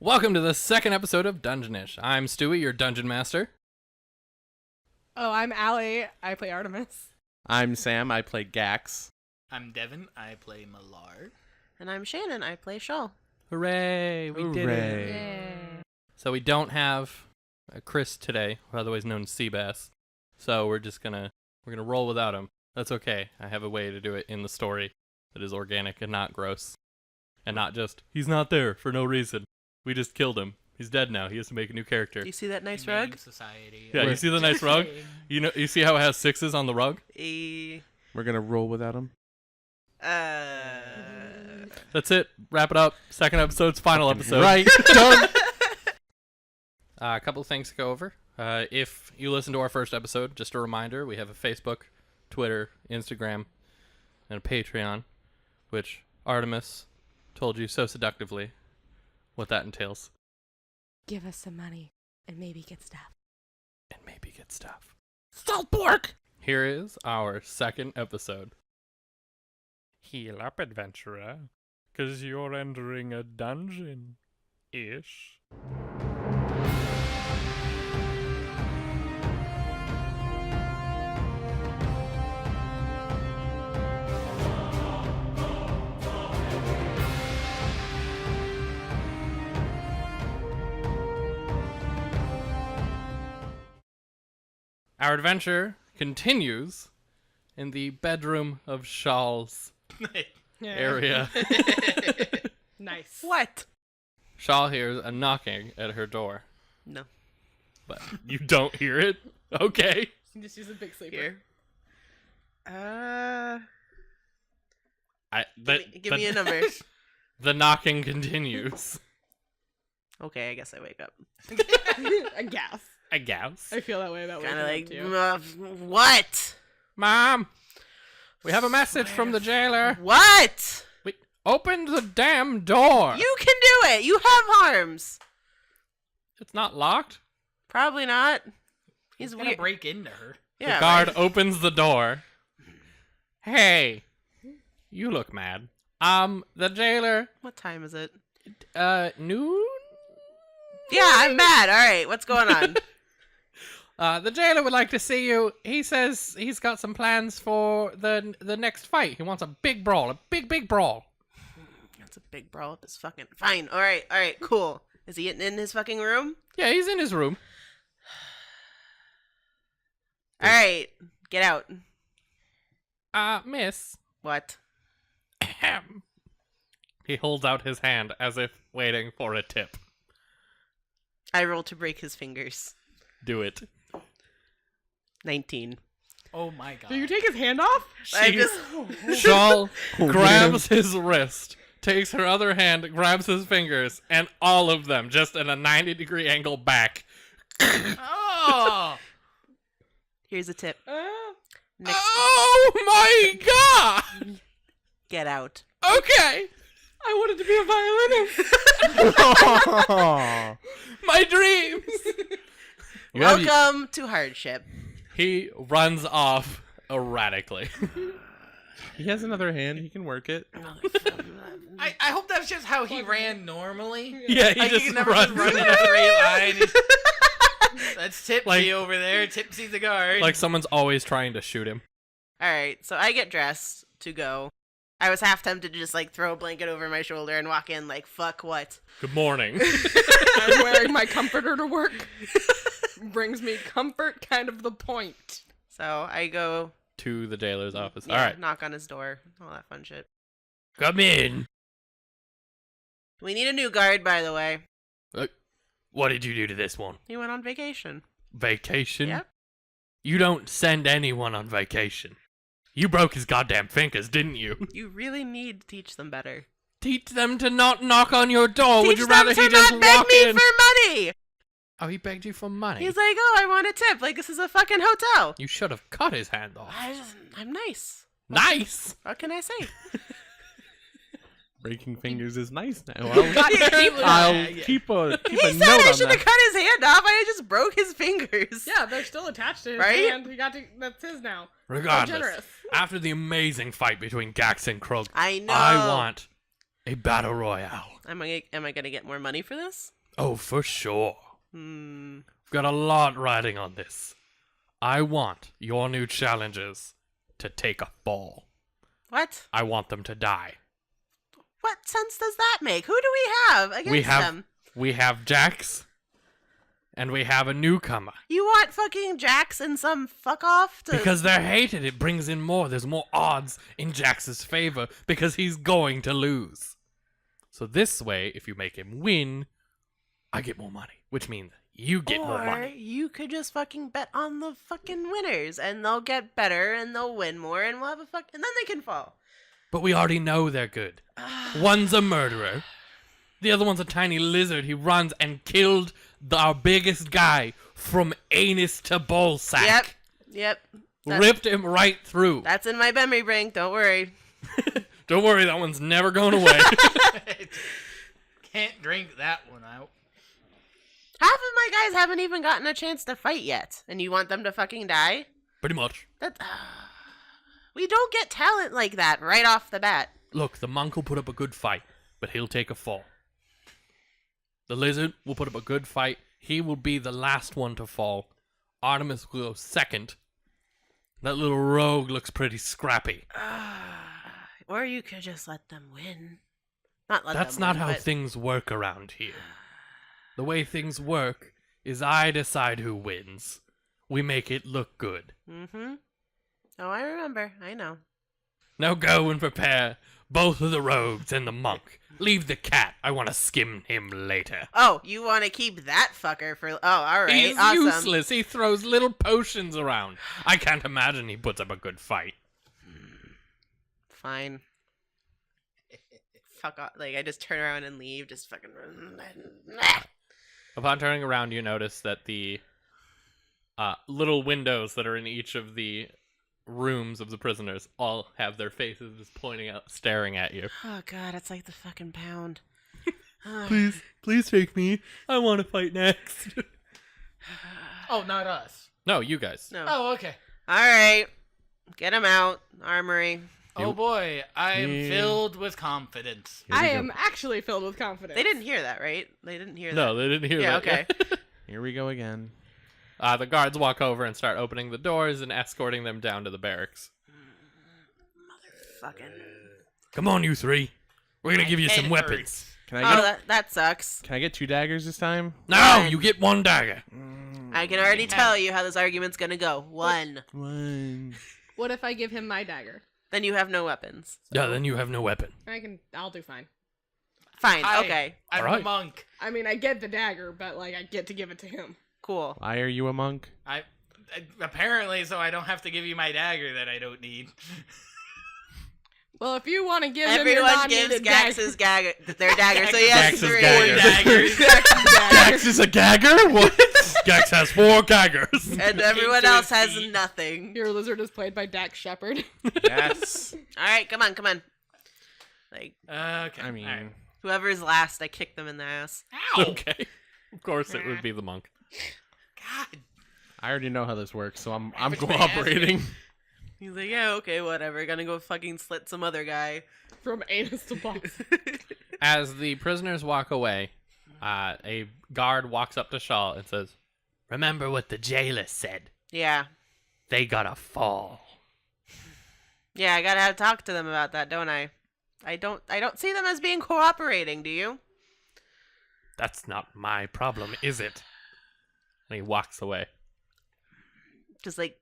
Welcome to the second episode of Dungeonish. I'm Stewie, your dungeon master. Oh, I'm Allie. I play Artemis. I'm Sam. I play Gax. I'm Devin. I play Millard. And I'm Shannon. I play Shaw. Hooray! We did it. Yay. So we don't have Chris today, otherwise known as Seabass. So we're gonna roll without him. That's okay. I have a way to do it in the story that is organic and not gross, and not just he's not there for no reason. We just killed him. He's dead now. He has to make a new character. Do you see that nice Humane rug? Society. Yeah, you see the nice rug? You see how it has 6s on the rug? E- We're gonna roll without him. That's it. Wrap it up. Second episode's final episode. Right. Done. A couple of things to go over. If you listened to our first episode, just a reminder, we have a Facebook, Twitter, Instagram, and a Patreon, which Artemis told you so seductively what that entails. Give us some money and maybe get stuff. And maybe get stuff. Salt pork. Here is our second episode. Heal up, adventurer, 'cause you're entering a dungeon-ish. Our adventure continues in the bedroom of Shaw's area. Nice. What? Shaw hears a knocking at her door, No. but you don't hear it? Okay. Just use a big sleeper. Here. Give me a number. The knocking continues. Okay, I guess I wake up. I guess. I guess. I feel that way about Kind of waking like, up too. what? Mom, we have a message from the jailer. What? We opened the damn door. You can do it. You have arms. It's not locked. Probably not. He's He's gonna weird. break into her. Yeah, The guard right? opens the door. Hey, you look mad. The jailer, What time is it? noon? Yeah, I'm mad. All right, what's going on? The jailer would like to see you. He says he's got some plans for the next fight. He wants a big brawl, a big brawl. That's a big brawl up his fucking. Fine. All right, cool. Is he in his fucking room? Yeah, he's in his room. All right, get out. Miss. What? Ahem. He holds out his hand as if waiting for a tip. I roll to break his fingers. Do it. 19. Oh my god. Do you take his hand off? I just. Shawl grabs his wrist, takes her other hand, grabs his fingers, and all of them, just in a 90-degree angle back. Oh! Here's a tip. Next, Oh my god! get out. Okay, I wanted to be a violinist. my dreams! Welcome to hardship. He runs off erratically. He has another hand. He can work it. I hope that's just how he ran normally. Yeah, he Like, just he can never runs. just run in a straight line. That's Tipsy Like- over there. Tipsy the guard. Like someone's always trying to shoot him. All right, so I get dressed to go. I was half tempted to just like throw a blanket over my shoulder and walk in like, fuck what? Good morning. I'm wearing my comforter to work. Brings me comfort, kind of the point. So I go, To the jailer's office. yeah, All right, knock on his door, all that fun shit. come in. We need a new guard, by the way. What did you do to this one? He went on vacation. Vacation? Yep. You don't send anyone on vacation. You broke his goddamn fingers, didn't you? You really need to teach them better. Teach them to not knock on your door. Teach Would you them rather to he just not beg walk me in? for money. Oh, he begged you for money. He's like, oh, I want a tip. Like, this is a fucking hotel. You should have cut his hand off. I'm nice. Nice. What can I say? Breaking fingers is nice now. I'll Keep a He note said I on should have that. cut his hand off. I just broke his fingers. Yeah, they're still attached to his Right? hand. That's his now. Regardless, generous. after the amazing fight between Gax and Krug, I know. I want a battle royale. Am I gonna get more money for this? Oh, for sure. Hmm. We've got a lot riding on this. I want your new challengers to take a fall. What? I want them to die. What sense does that make? Who do we have against them? We have Jax, and we have a newcomer. You want fucking Jax and some fuck off to... Because they're hated, it brings in more. There's more odds in Jax's favor because he's going to lose. So this way, if you make him win, I get more money, which means you get more Or money. you could just fucking bet on the fucking winners, and they'll get better, and they'll win more, and we'll have and then they can fall. But we already know they're good. One's a murderer. The other one's a tiny lizard. He runs and killed our biggest guy from anus to ballsack. Yep. Ripped him right through. That's in my memory bank. Don't worry. Don't worry, that one's never going away. Can't drink that one out. Half of my guys haven't even gotten a chance to fight yet, and you want them to fucking die? Pretty much. We don't get talent like that right off the bat. Look, the monk will put up a good fight, but he'll take a fall. The lizard will put up a good fight. He will be the last one to fall. Artemis will go second. That little rogue looks pretty scrappy. Or you could just let them win. Not let That's them not win, how but... things work around here. The way things work is I decide who wins. We make it look good. Mm-hmm. Oh, I remember. I know. Now go and prepare both of the rogues and the monk. Leave the cat. I want to skim him later. Oh, you want to keep that fucker for... Oh, all right. He's awesome. useless. He throws little potions around. I can't imagine he puts up a good fight. Fine. Fuck off. Like, I just turn around and leave. Just fucking... Upon turning around, you notice that the little windows that are in each of the rooms of the prisoners all have their faces just pointing out, staring at you. Oh, God. It's like the fucking pound. Please take me. I want to fight next. Oh, not us. No, you guys. No. Oh, okay. All right. Get him out. Armory. Oh boy, I am Yeah. filled with confidence. Here we I go. am actually filled with confidence. They didn't hear that, right? They didn't hear that. No, they didn't hear Yeah, that. okay. Here we go again. The guards walk over and start opening the doors and escorting them down to the barracks. Fucking... Come on, you three. We're going to My give you head some hurts. weapons. Can I Oh, get that sucks. Can I get 2 daggers this time? No, Fine. you get one dagger. I can already tell you how this argument's gonna go. 1. One. What if I give him my dagger? Then you have no weapons. Yeah, then you have no weapon. I'll do fine. Fine. Hi, Okay. I'm Alright. a monk. I mean, I get the dagger, but like, I get to give it to him. Cool. Why are you a monk? I apparently, so I don't have to give you my dagger that I don't need. Well, if you want to give him your Everyone gives non-needed Gax's their dagger, so he has Gax's 3. dagger. Daggers. Gax is a gagger? What? Gax has 4 gaggers. And everyone to else his has feet. nothing. Your lizard is played by Dax Shepard. Yes. All right, come on. Like, Okay. I mean, alright. whoever's last, I kick them in the ass. Ow! Okay. Of course it would be the monk. God. I already know how this works, so I'm Average my ass cooperating. He's like, yeah, okay, whatever. Gonna go fucking slit some other guy. From anus to balls. As the prisoners walk away, a guard walks up to Shaw and says, "Remember what the jailer said. Yeah. They gotta fall." Yeah, I gotta have talk to them about that, don't I? I don't see them as being cooperating, do you? That's not my problem, is it? And he walks away. Just like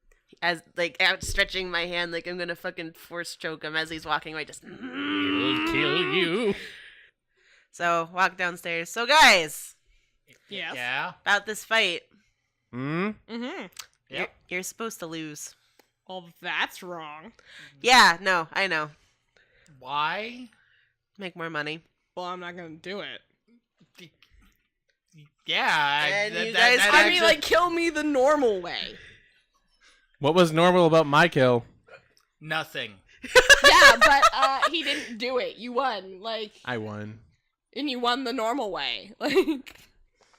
outstretching my hand like I'm gonna fucking force choke him as he's walking away, just He'll kill you. So walk downstairs. So guys, Yes. Yeah. about this fight. Hmm? Mm-hmm. Yep. You're supposed to lose. Well, that's wrong. Yeah, no, I know. Why? Make more money. Well, I'm not gonna do it. Yeah. And you guys- I mean, like, kill me the normal way. What was normal about my kill? nothing. Yeah, but he didn't do it. You won. Like, I won. and you won the normal way. Like,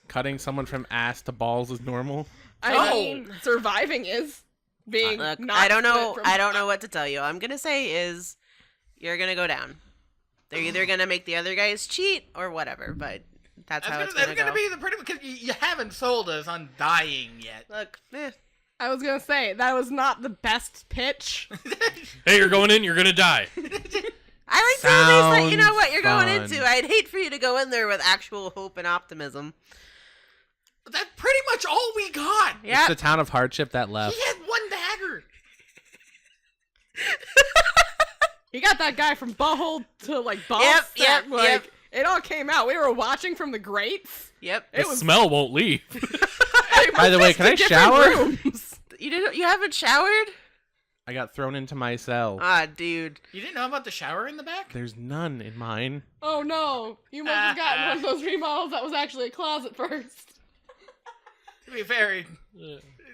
Cutting someone from ass to balls is normal. I No. mean, surviving is being Look, not I don't know. split from- I don't know what to tell you. I'm gonna say is, you're gonna go down. They're either gonna make the other guys cheat or whatever, but that's how it's That's gonna gonna go. be the pretty because you haven't sold us on dying yet. Look, I was gonna say that was not the best pitch. Hey, you're going in. You're gonna die. I like to at least let you know Sounds what you're going fun. into. I'd hate for you to go in there with actual hope and optimism. That's pretty much all we got. Yeah. It's the town of hardship that left. He had one dagger. He got that guy from butthole to like boss. Yep, that, like, yep. It all came out. We were watching from the grates. Yep. The It was. smell won't leave. It By the was way, just can in I different shower? rooms. You haven't showered? I got thrown into my cell. Ah, dude. You didn't know about the shower in the back? There's none in mine. Oh no! You must have gotten one of those remodels that was actually a closet first. To be fair,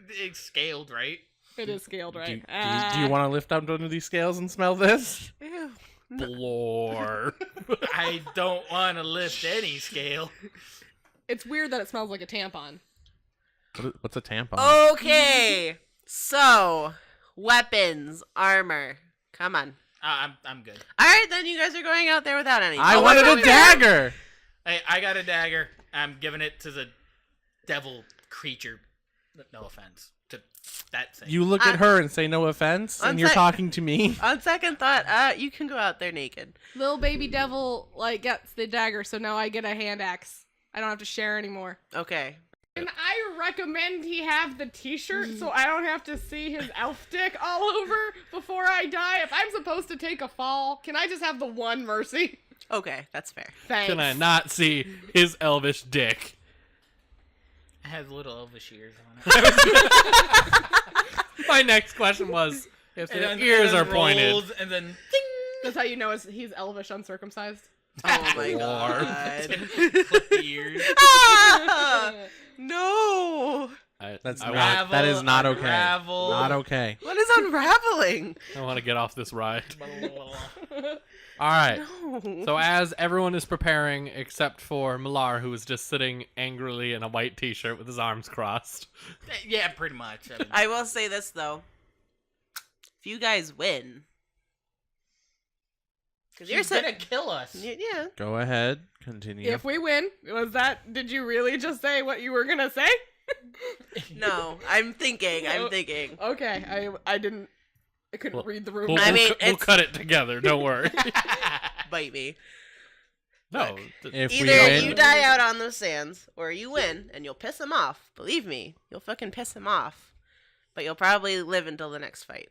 it's scaled, right? It is scaled, Do, right? do you want to lift up under these scales and smell this? Ew. Floor. I don't want to lift any scale. It's weird that it smells like a tampon. What's a tampon? Oh. Okay. So, weapons, armor. Come on. I'm good. All right, then you guys are going out there without anything. I Oh, wanted wait, a wait, wait. dagger. Hey, I got a dagger. I'm giving it to the devil creature. No offense to that thing. You look at her and say no offense, and you're sec- talking to me. On second thought, you can go out there naked. Little baby devil like gets the dagger, so now I get a hand axe. I don't have to share anymore. Okay. And I recommend he have the t-shirt so I don't have to see his elf dick all over before I die. If I'm supposed to take a fall, can I just have the one mercy? Okay, that's fair. Thanks. Can I not see his elvish dick? It has little elvish ears on it. My next question was if And the then- ears and are then pointed. rolls, and then ding. That's how you know he's elvish uncircumcised. Oh my Lord. god. Clip the ears. Ah! No. That's I not. That is not okay. Unravel. Not okay. What is unraveling? want to get off this ride. All right. No. So as everyone is preparing, except for Millar, who is just sitting angrily in a white T-shirt with his arms crossed. Yeah, pretty much. I mean, I will say this though. If you guys win, because you're she's gonna sitting. kill us. Yeah. Go ahead. Continue. If we win, did you really just say what you were gonna say? No, I'm thinking. I'm No. thinking. Okay, I couldn't read the room. We'll, I we'll mean, cu- we'll it's- cut it together. Don't worry. Bite me. No. if we Either win, you die out on those sands, or you win, and you'll piss him off. Believe me, you'll fucking piss him off. But you'll probably live until the next fight.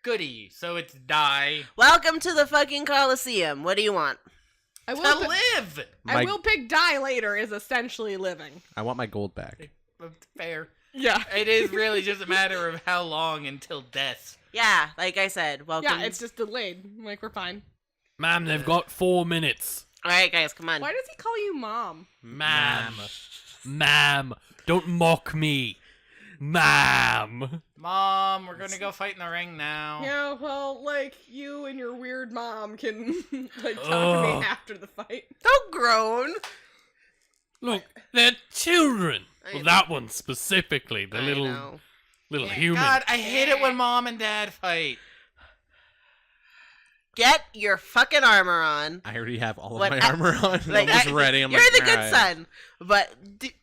Goody. So it's die Welcome to the fucking Colosseum. What do you want? I to will, live. I will pick die later is essentially living. I want my gold back. Fair. Yeah. It is really just a matter of how long until death. Yeah, like I said, welcome. Yeah, it's just delayed. Like, we're fine. Ma'am, they've got 4 minutes. All right, guys, come on. Why does he call you mom? Ma'am. Ma'am. Don't mock me. Ma'am. Mom, we're gonna go fight in the ring now. Yeah, well, like, you and your weird mom can, like, talk to me Ugh. after the fight. Don't groan. Look, they're children. I Well, know. that one specifically. The I little know. human. God, I hate it when mom and dad fight. Get your fucking armor on. I already have all of What my I- armor on. Like, I'm just I- ready. I'm You're like, the good "Alright." son. But,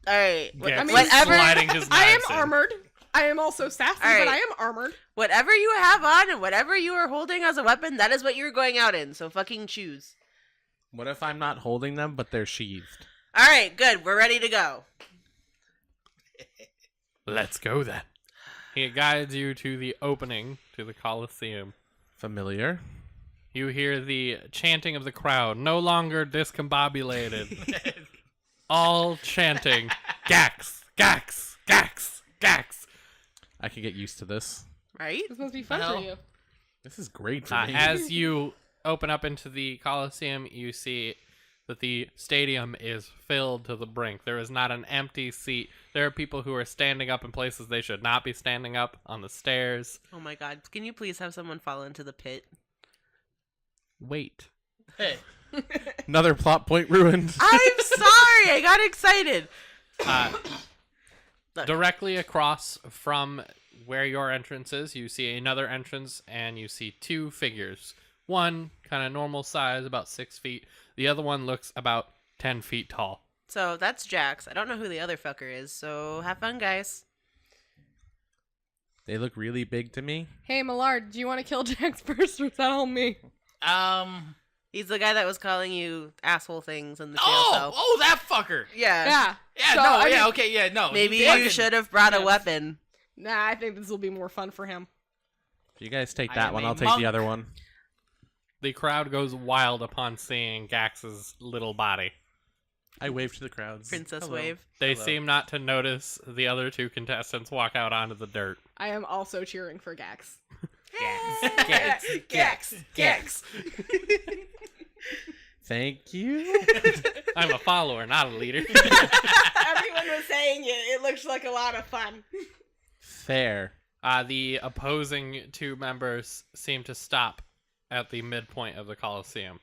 all right. Yeah, I mean, whatever, sliding his I am knives in. armored. I am also sassy, All right. but I am armored. whatever you have on and whatever you are holding as a weapon, that is what you're going out in. So fucking choose. What if I'm not holding them, but they're sheathed? All right, good. We're ready to go. Let's go then. He guides you to the opening to the Colosseum. Familiar. You hear the chanting of the crowd, no longer discombobulated. All chanting, Gax, Gax, Gax, Gax. I can get used to this. Right? This must be fun Well, for you. This is great for me. As you open up into the Colosseum, you see that the stadium is filled to the brink. There is not an empty seat. There are people who are standing up in places they should not be standing up, on the stairs. Oh my god. Can you please have someone fall into the pit? Wait. Hey, Another plot point ruined. I'm sorry. I got excited. Look. Directly across from where your entrance is, you see another entrance, and you see two figures. One kind of normal size, about 6 feet. The other one looks about 10 feet tall. So that's Jax. I don't know who the other fucker is, so have fun, guys. They look really big to me. Hey, Millard, do you want to kill Jax first, or is that all me? He's the guy that was calling you asshole things in the jail Oh, cell. oh, that fucker. Yeah. Yeah. Yeah, So, no, I yeah, mean- okay, yeah, no. Maybe fucking- you should have brought a Yes. weapon. Nah, I think this will be more fun for him. If you guys take I that am one, a I'll take monk. the other one. The crowd goes wild upon seeing Gax's little body. I wave to the crowds. Princess Hello. wave. They Hello. seem not to notice the other two contestants walk out onto the dirt. I am also cheering for Gax. Gax. Thank you. I'm a follower, not a leader. Everyone was saying it. It looks like a lot of fun. Fair. The opposing two members seem to stop at the midpoint of the Colosseum.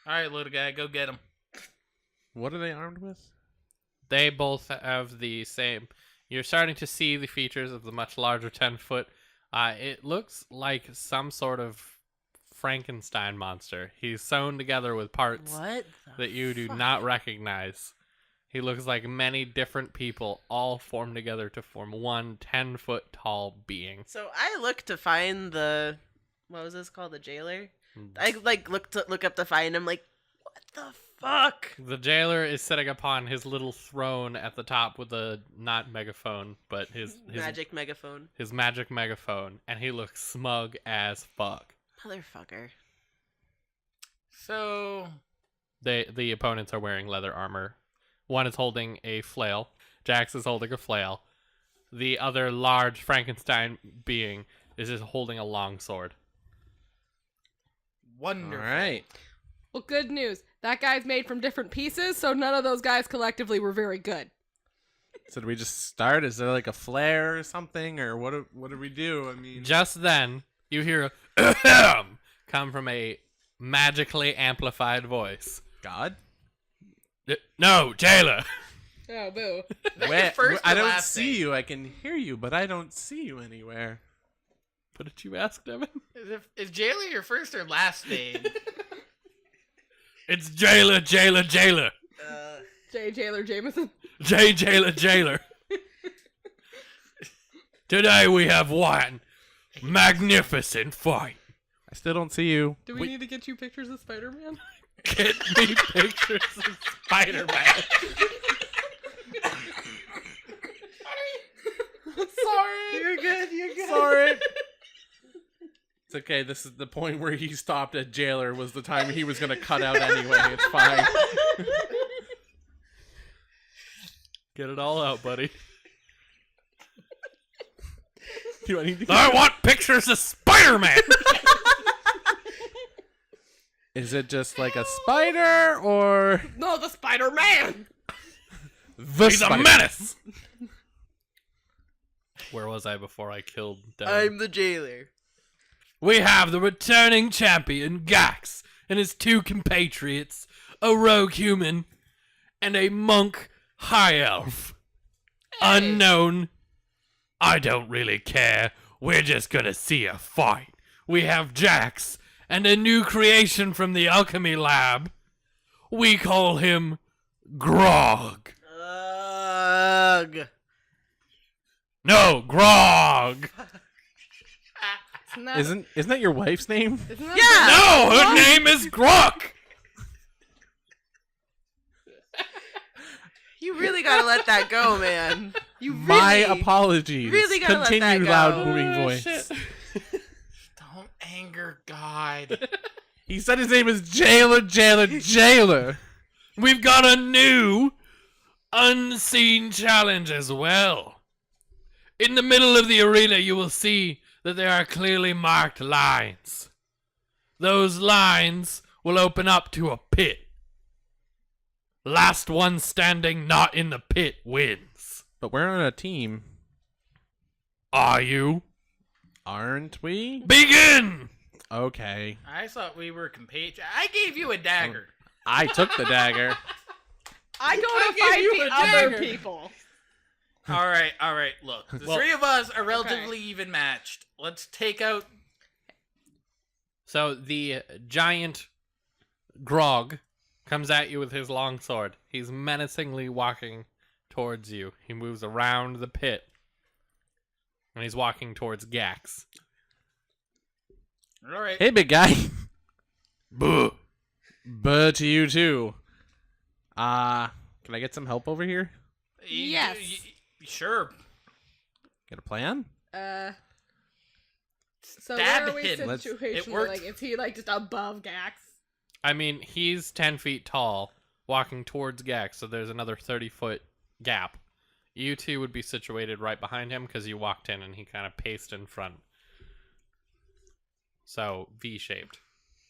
All right, little guy, go get him. What are they armed with? They both have the same. You're starting to see the features of the much larger 10-foot. It looks like some sort of Frankenstein monster. He's sewn together with parts What? that you do fuck? not recognize. He looks like many different people all formed together to form one 10-foot tall being. So I look to find the, what was this called, the jailer? I look up to find him. Like, what the fuck? The jailer is sitting upon his little throne at the top with a not megaphone, but his Magic megaphone, his magic megaphone, and he looks smug as fuck. motherfucker. So, The opponents are wearing leather armor. One is holding a flail. Jax is holding a flail. The other large Frankenstein being is just holding a long sword. All wonderful. right. Well, good news. That guy's made from different pieces, so none of those guys collectively were very good. So do we just start? Is there like a flare or something, or what? What do we do? I mean, Just then, you hear a ahem come from a magically amplified voice. God. No, jailer. Oh, boo. Where, first I or don't last see name? you. I can hear you, but I don't see you anywhere. What did you ask, Devin? Is Jailer your first or last name? It's jailer, jailer, jailer. J. Jailer Jameson. Jailer, jailer. Today we have one magnificent fight. I still don't see you. Do we need to get you pictures of Spider-Man? Get me pictures of Spider-Man. Sorry. You're good. You're good. Sorry. It's okay. This is the point where he stopped at jailer. Was the time he was gonna cut out anyway. It's fine. Get it all out, buddy. Do I need to? I want pictures of Spider-Man. Is it just like a spider or No, the Spider-Man. the He's spider? a menace. Where was I before I killed Devin? I'm the jailer. We have the returning champion, Gax, and his two compatriots, a rogue human and a monk high elf. Unknown. I don't really care. We're just gonna see a fight. We have Jax and a new creation from the alchemy lab. We call him Grog. Ugh. No, Grog. Isn't Isn't that your wife's name? that No, her name is Grok. You really gotta let that go, man. You really. My apologies. really gotta let that Continue, go. loud booming Oh, voice. shit. Don't anger God. He said his name is Jailer, Jailer, Jailer. We've got a new unseen challenge as well. In the middle of the arena, you will see that there are clearly marked lines. Those lines will open up to a pit. Last one standing not in the pit wins. But we're on a team, Are you? aren't we? Begin! Okay. I thought we were compatriots. I gave you a dagger. I took the dagger. I go I to gave fight you the a other dagger. people. All right. Look, the Well- three of us are relatively even matched. Let's take out. So the giant Grog comes at you with his long sword. He's menacingly walking towards you. He moves around the pit. And he's walking towards Gax. All right. Hey, big guy. Boo. Buh to you too. Can I get some help over here? Yes. Sure. Get a plan? So Stab where are we him. Let's- It situation? worked. Like, is he like just above Gax? I mean, he's 10 feet tall, walking towards Gax, so there's another 30-foot gap. You two would be situated right behind him because you walked in and he kind of paced in front. So, V-shaped.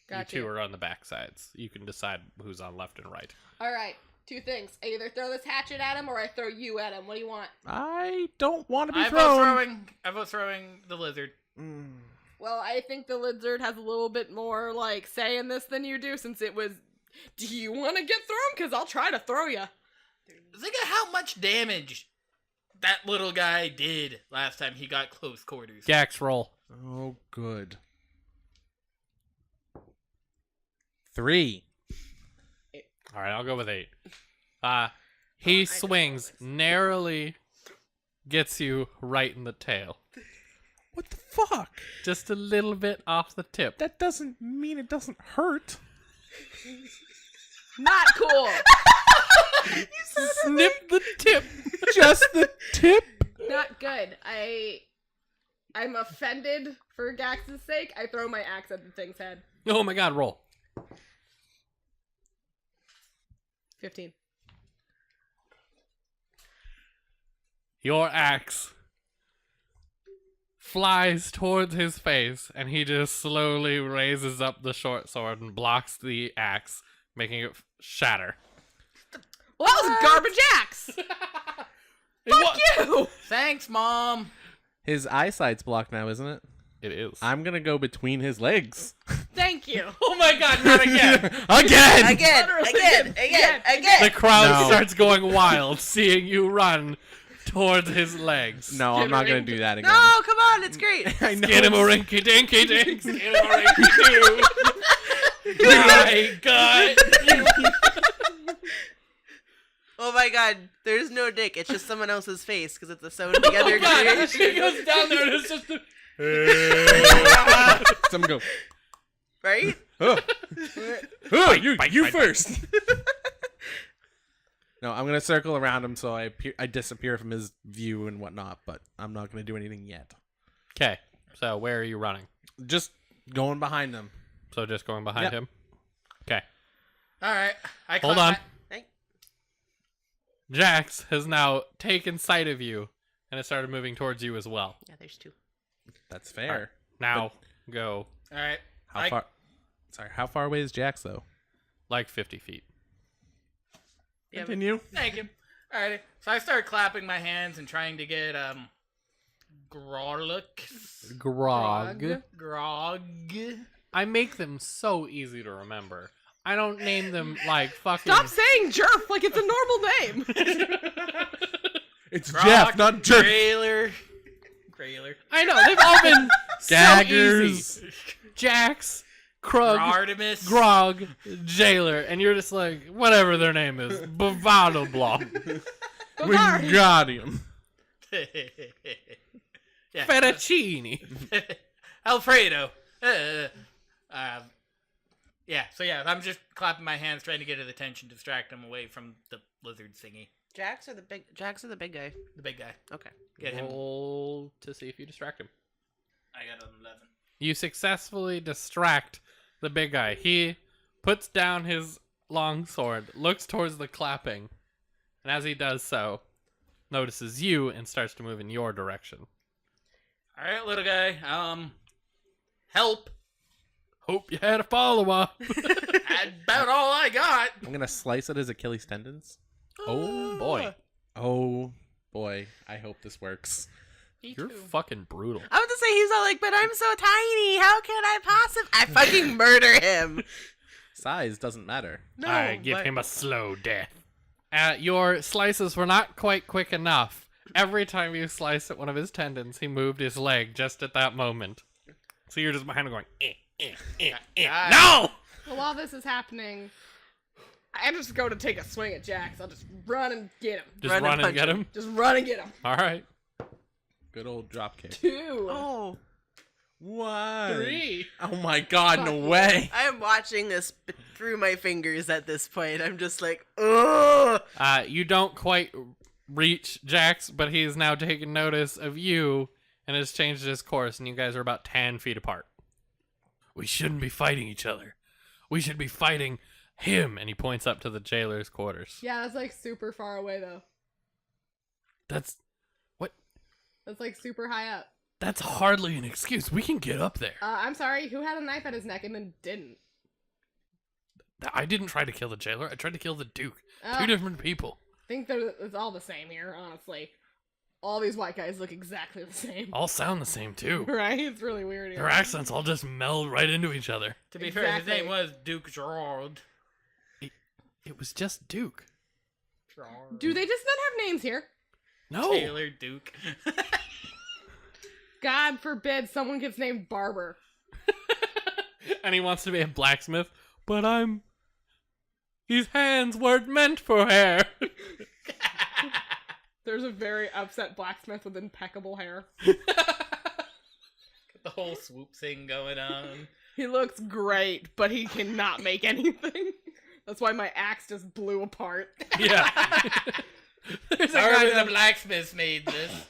Gotcha. You two are on the back sides. You can decide who's on left and right. All right. Two things. I either throw this hatchet at him or I throw you at him. What do you want? I don't want to be I thrown. vote throwing the lizard. Mm. Well, I think the lizard has a little bit more, like, say in this than you do, since it was, do you want to get thrown? Because I'll try to throw you. Think of how much damage that little guy did last time he got close quarters. Gax, roll. Oh, good. 3. All right, I'll go with 8. He swings, narrowly gets you right in the tail. What the fuck? Just a little bit off the tip. That doesn't mean it doesn't hurt. Not cool. Snip the tip. Just the tip? Not good. I'm offended for Gax's sake. I throw my axe at the thing's head. Oh my god, roll. 15. Your axe flies towards his face, and he just slowly raises up the short sword and blocks the axe, making it shatter. Well, that was a garbage axe. Fuck you. Thanks, Mom. His eyesight's blocked now, isn't it? It is. I'm gonna go between his legs. Thank you. Oh my god, not again! Again! Again, The crowd No. starts going wild, seeing you run towards his legs. No, I'm not gonna do that again. No, come on, it's great. I know. Get him a rinky dinky dink, get him a rinky doo. My god! Oh my god, there's no dick. It's just someone else's face because it's a sewn together God, creation. he goes down there and it's just a... Someone go. Right? Oh, oh you first. No, I'm gonna circle around him so I disappear from his view and whatnot, but I'm not gonna do anything yet. Okay, so where are you running? Just going behind them. So just going behind Yep. him? Okay. All right. Hold on. Hey. Jax has now taken sight of you, and it started moving towards you as well. Yeah, there's 2. That's fair. Now, go All right. How far? Sorry, how far away is Jax though? like 50 feet. Yeah, Continue. Thank you. All right. So I start clapping my hands and trying to get Grog. Grog. I make them so easy to remember. I don't name them like fucking... Stop saying jerf like it's a normal name. It's Grog, Jeff, not Jerk. Grailer. I know, they've all been so Daggers. easy. Jax, Krug, Artemis. Grog, Jailer, and you're just like, whatever their name is. Bavado Block. We got him. Yeah. Fettuccine. Alfredo. Yeah, so yeah, I'm just clapping my hands trying to get his attention, distract him away from the lizard thingy. Jax or the big guy? The big guy. Okay. Get him. Roll to see if you distract him. I got an 11. You successfully distract the big guy. He puts down his long sword, looks towards the clapping, and as he does so, notices you and starts to move in your direction. All right, little guy. Help. Hope you had a follow-up. That's about all I got. I'm gonna slice at his Achilles tendons. Oh boy, Oh boy, I hope this works. you're fucking brutal. I was to say, he's all like, but I'm so tiny. How can I possibly? I fucking murder him. Size doesn't matter. No, I give but- him a slow death. Your slices were not quite quick enough. Every time you slice at one of his tendons, he moved his leg just at that moment. So you're just behind him going, eh, No! So while this is happening, I just go to take a swing at Jax. I'll just run and get him. Just Run and run and punch get him. him. Just run and get him. All right. Good old drop kick. 2. Oh, What? 3. Oh my god, no Fuck way. I am watching this through my fingers at this point. I'm just like, ugh. You don't quite reach Jax, but he's now taken notice of you and has changed his course, and you guys are about 10 feet apart. We shouldn't be fighting each other. We should be fighting him, and he points up to the jailer's quarters. Yeah, that's like super far away though. That's That's like super high up. that's hardly an excuse. We can get up there. I'm sorry, who had a knife at his neck and then didn't? I didn't try to kill the jailer. I tried to kill the duke. Oh. Two different people. I think it's all the same here, honestly. All these white guys look exactly the same. All sound the same too. Right? It's really weird. Their accents all just meld right into each other. To be fair, his Exactly. name was Duke Gerard. It was just Duke. Gerard. Do they just not have names here? No. Taylor Duke. God forbid someone gets named Barber. And he wants to be a blacksmith, but his hands weren't meant for hair. There's a very upset blacksmith with impeccable hair. The whole swoop thing going on. He looks great, but he cannot make anything. That's why my axe just blew apart. Yeah. There's a Sorry, guy the that- blacksmith made this.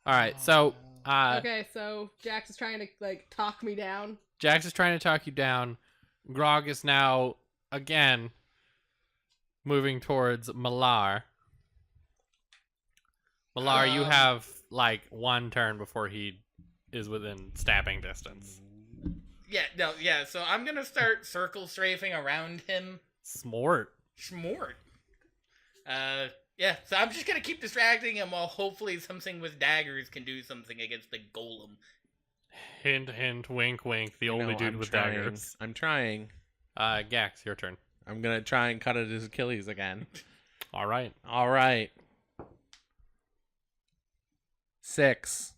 All right, so Okay, so Jax is trying to like talk me down. Jax is trying to talk you down. Grog is now again moving towards Malar. Malar, you have like one turn before he is within stabbing distance. Yeah, so I'm gonna start circle strafing around him. Smart. Schmort. Yeah, so I'm just gonna keep distracting him while hopefully something with daggers can do something against the golem. Hint, hint, wink, wink. The only No, dude I'm with trying. daggers. I'm trying. Gax, your turn. I'm gonna try and cut at his Achilles again. All right. All right. 6.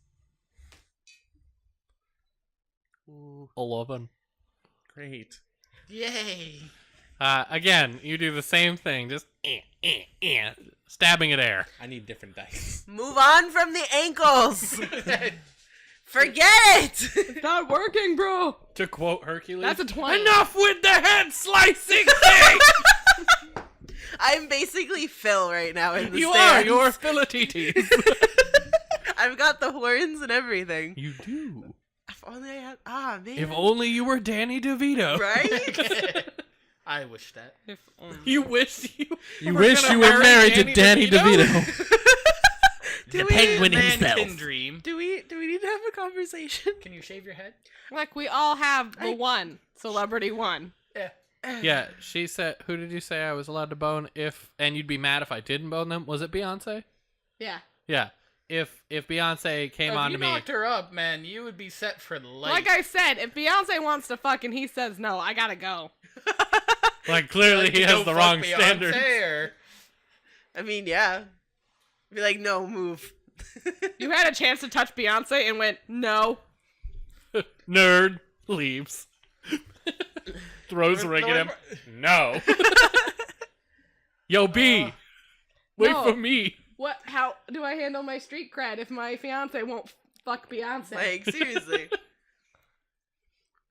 11. Great. Yay! Again, you do the same thing, just stabbing at air. I need different dice. Move on from the ankles. Forget it. It's not working, bro. To quote Hercules, That's a 20. Enough with the head slicing thing! I'm basically Phil right now in the You stands. are your Philatites. I've got the horns and everything. You do. If only I had. Ah, man. If only you were Danny DeVito. Right? I wish that. If only. You wish you. You were wish gonna you were marry married to Danny DeVito. Do penguin Man himself. can dream. Do we need to have a conversation? Can you shave your head? Look, we all have the one. Celebrity one. Yeah. Yeah, she said, who did you say I was allowed to bone if, and you'd be mad if I didn't bone them? Was it Beyonce? Yeah. Yeah. If Beyonce came on if to you me. knocked her up, man, you would be set for life. Like I said, if Beyonce wants to fuck and he says no, I gotta go. Like, clearly Like, he to has go the fuck wrong Beyonce, standards. or- I mean, yeah. Be like, no, move. You had a chance to touch Beyonce and went, no. Nerd leaves. Throws a ring at him. No. Yo, B. Wait No. for me. What? How do I handle my street cred if my fiance won't fuck Beyonce? Like, seriously.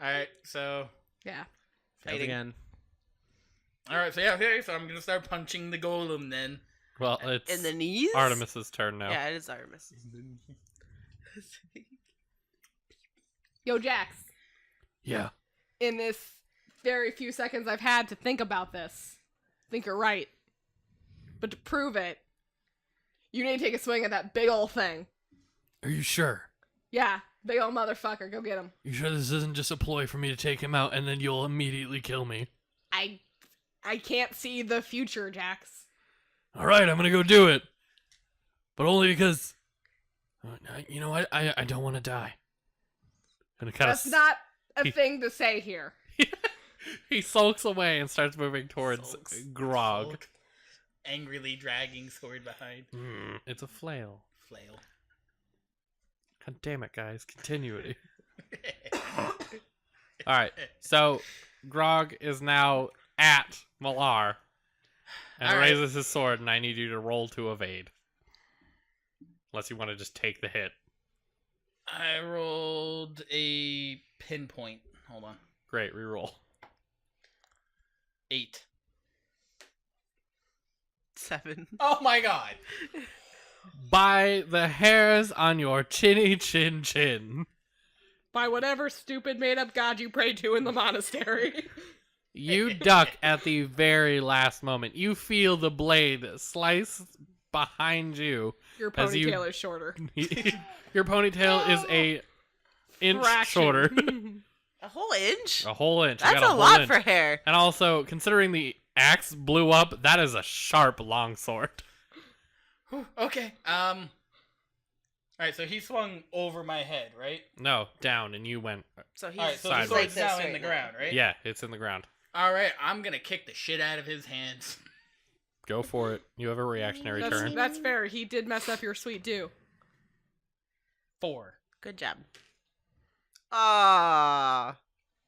Alright, so. Yeah. Fighting again. Alright, so yeah, okay, so I'm gonna start punching the golem then. Well, it's In the knees? Artemis's turn now. Yeah, it is Artemis. Yo, Jax. Yeah. In this very few seconds I've had to think about this, I think you're right. But to prove it, you need to take a swing at that big ol' thing. Are you sure? Yeah, big ol' motherfucker. Go get him. You sure this isn't just a ploy for me to take him out and then you'll immediately kill me? I can't see the future, Jax. All right, I'm gonna go do it, but only because, you know, I don't want to die. Gonna kind That's not a he- thing to say here. He sulks away and starts moving towards Sulks. Grog. Sulk. Angrily dragging sword behind. It's a flail. Flail. God damn it, guys! Continuity. All right. So Grog is now at Malar and All right. raises his sword, and I need you to roll to evade. Unless you want to just take the hit. I rolled a pinpoint. Hold on. Great, reroll. 8. 7. Oh my god. By the hairs on your chinny chin chin, By whatever stupid made-up god you pray to in the monastery. you duck at the very last moment. You feel the blade slice behind you. Your As you- ponytail is shorter. Your ponytail is a inch Fraction. shorter. A whole inch? A whole inch. You That's got a whole lot inch. for hair. And also, considering the axe blew up, that is a sharp longsword. Whew, okay. Alright, so he swung over my head, right? No, down, and you went. So he's, Alright, so Sideways. the like sword's this now right in the now. ground, right? Yeah, it's in the ground. Alright, I'm gonna kick the shit out of his hands. Go for it. You have a reactionary turn. That's fair. He did mess up your sweet do. 4. Good job. Ah.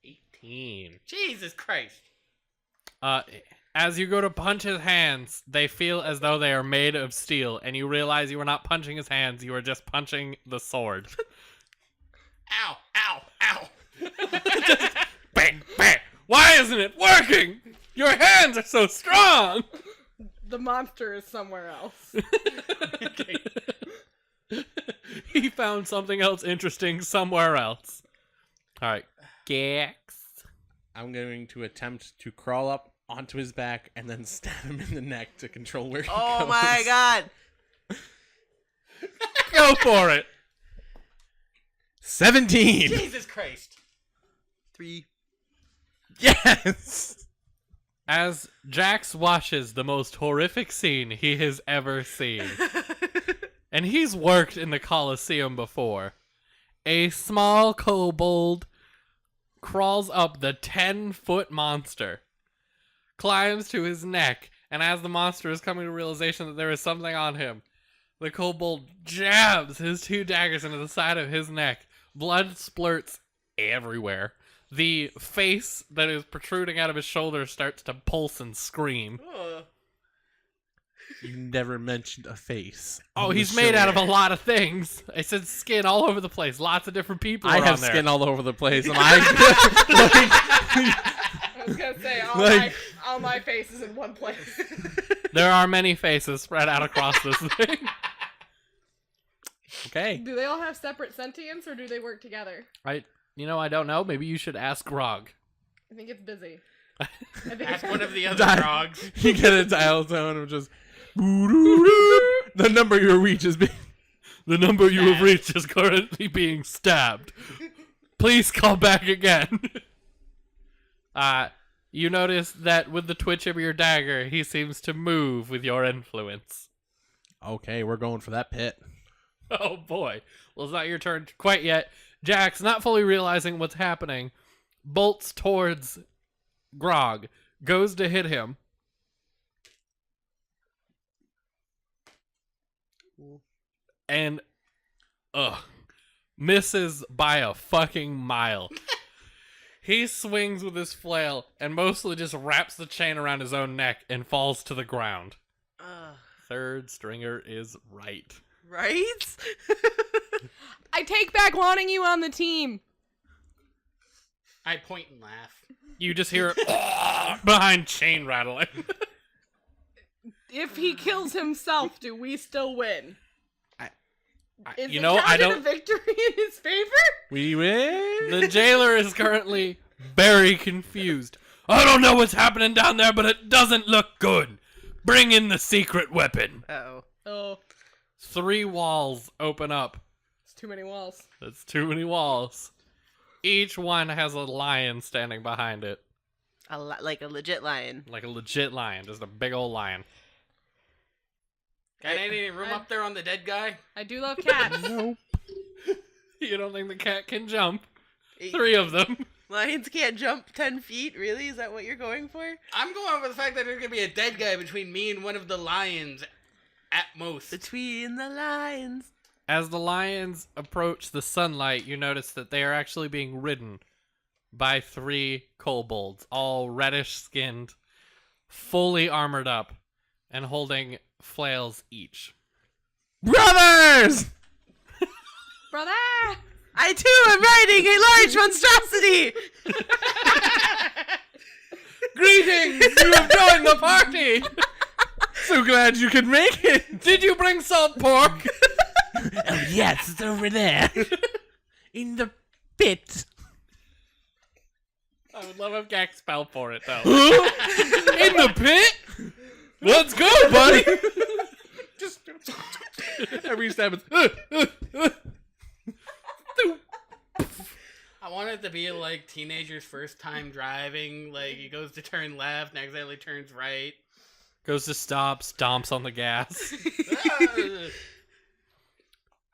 18. Jesus Christ. As you go to punch his hands, they feel as though they are made of steel, and you realize you are not punching his hands, you are just punching the sword. Ow, ow, ow. Bang, bang! Why isn't it working? Your hands are so strong! The monster is somewhere else. Okay. He found something else interesting somewhere else. Alright. Gex. I'm going to attempt to crawl up onto his back and then stab him in the neck to control where he Oh goes. my god. Go for it! 17! Jesus Christ. 3. Yes! As Jax watches the most horrific scene he has ever seen, and he's worked in the Colosseum before, a small kobold crawls up the 10-foot monster, climbs to his neck, and as the monster is coming to realization that there is something on him, the kobold jabs his 2 daggers into the side of his neck. Blood splurts everywhere. The face that is protruding out of his shoulder starts to pulse and scream. You never mentioned a face. Oh, on the he's made out of show. a lot of things. I said skin all over the place. Lots of different people I are have on there. skin all over the place, and I was gonna say, all my face is in one place. There are many faces spread out across this thing. Okay. Do they all have separate sentience, or do they work together? I don't know. Maybe you should ask Grog. I think it's busy. I think Ask it's one of the other Die. frogs. you get a dial tone of just the number you reach is being. The number you have reached is currently being stabbed. Please call back again. You notice that with the twitch of your dagger, he seems to move with your influence. Okay, we're going for that pit. Oh boy. Well, it's not your turn quite yet. Jax, not fully realizing what's happening, bolts towards Grog, goes to hit him. And, misses by a fucking mile. He swings with his flail and mostly just wraps the chain around his own neck and falls to the ground. Third stringer is right. Right? I take back wanting you on the team. I point and laugh. You just hear it behind chain rattling. If he kills himself, do we still win? Is you it know, I counted don't. a victory in his favor? We win. The jailer is currently very confused. I don't know what's happening down there, but it doesn't look good. Bring in the secret weapon. Uh-oh. Oh, 3 walls open up. it's too many walls. That's too many walls. Each one has a lion standing behind it. Like a legit lion. Like a legit lion. Just a big old lion. Got any room up there on the dead guy? I do love cats. Nope. You don't think the cat can jump? Eh, 3 of them. Lions can't jump 10 feet? Really? Is that what you're going for? I'm going for the fact that there's gonna be a dead guy between me and one of the lions, at most. Between the lions. As the lions approach the sunlight, you notice that they are actually being ridden by 3 kobolds, all reddish skinned, fully armored up, and holding flails each. Brothers! Brother! I too am riding a large monstrosity! Greetings! You have joined the party! So glad you could make it! Did you bring salt pork? Oh, yes, it's over there. In the pit. I would love if Gax spell for it, though. In the pit? Let's go, buddy! Just every step it's I want it to be like teenager's first time driving. Like he goes to turn left and accidentally turns right. Goes to stop, stomps on the gas.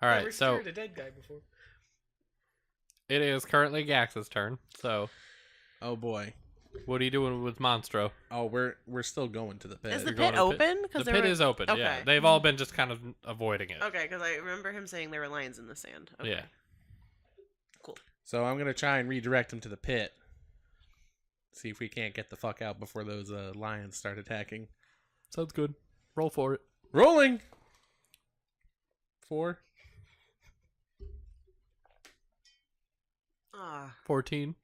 All Never right, so scared a dead guy before. it is currently Gax's turn. So, Oh boy. what are you doing with Monstro? Oh, we're still going to the pit. Is the You're going pit to the pit? open? The 'Cause pit is open. Yeah, Okay. they've all been just kind of avoiding it. Okay, because I remember him saying there were lions in the sand. Okay. Yeah. So I'm gonna try and redirect him to the pit. See if we can't get the fuck out before those lions start attacking. Sounds good. Roll for it. Rolling. 4. Ah. 14.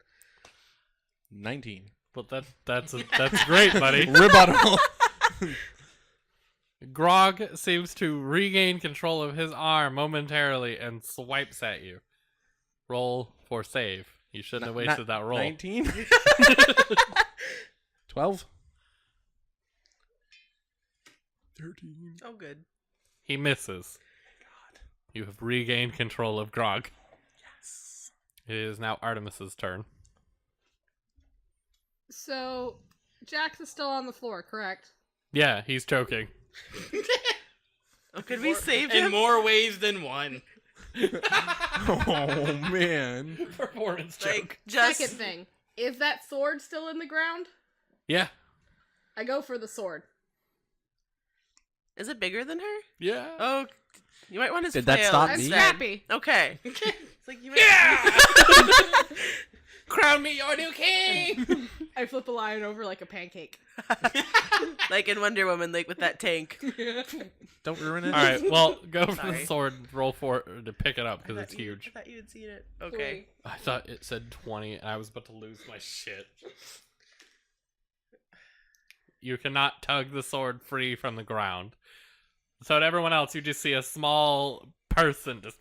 19. But that's great, buddy. Rebuttal. Grog seems to regain control of his arm momentarily and swipes at you. Roll for save. You shouldn't have wasted that roll. 19. 12. 13. Oh, good. He misses. You have regained control of Grog. Yes. It is now Artemis's turn. So, Jax is still on the floor, correct? Yeah, he's choking. Could we save In him? more ways than one. Oh man. Performance Like, just Second thing, is that sword still in the ground? Yeah. I go for the sword. is it bigger than her? Yeah. Oh, you might want his Did that flail stop I'm me? instead. scrappy. Okay. It's like you might... Crown me your new king! I flip a lion over like a pancake. like in Wonder Woman, like with that tank. Don't ruin it. All right, well, go for the Sorry. sword. Roll for it to pick it up because I it's thought you- huge. I thought you had seen it. Okay. I thought it said 20, and I was about to lose my shit. You cannot tug the sword free from the ground. So to everyone else, you just see a small person just...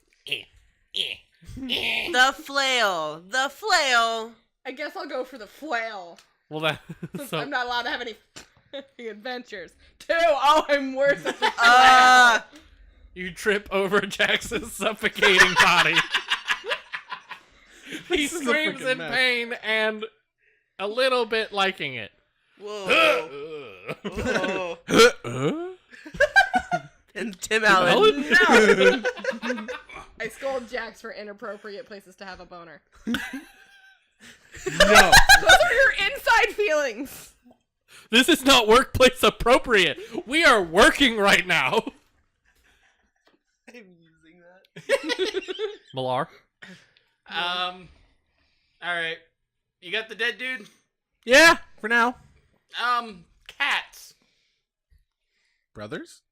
The flail. The flail. I guess I'll go for the flail. Well, that... Since So, I'm not allowed to have any adventures. 2! Oh, I'm worse at the flail. you trip over Jackson's suffocating body. He This is a screams freaking in mess. pain and a little bit liking it. Whoa. Whoa. And Tim Allen? Allen. No! I scold Jax for inappropriate places to have a boner. No. Those are your inside feelings! This is not workplace appropriate. We are working right now. I'm using that. Malar? Alright. You got the dead dude? Yeah, for now. Cats. Brothers?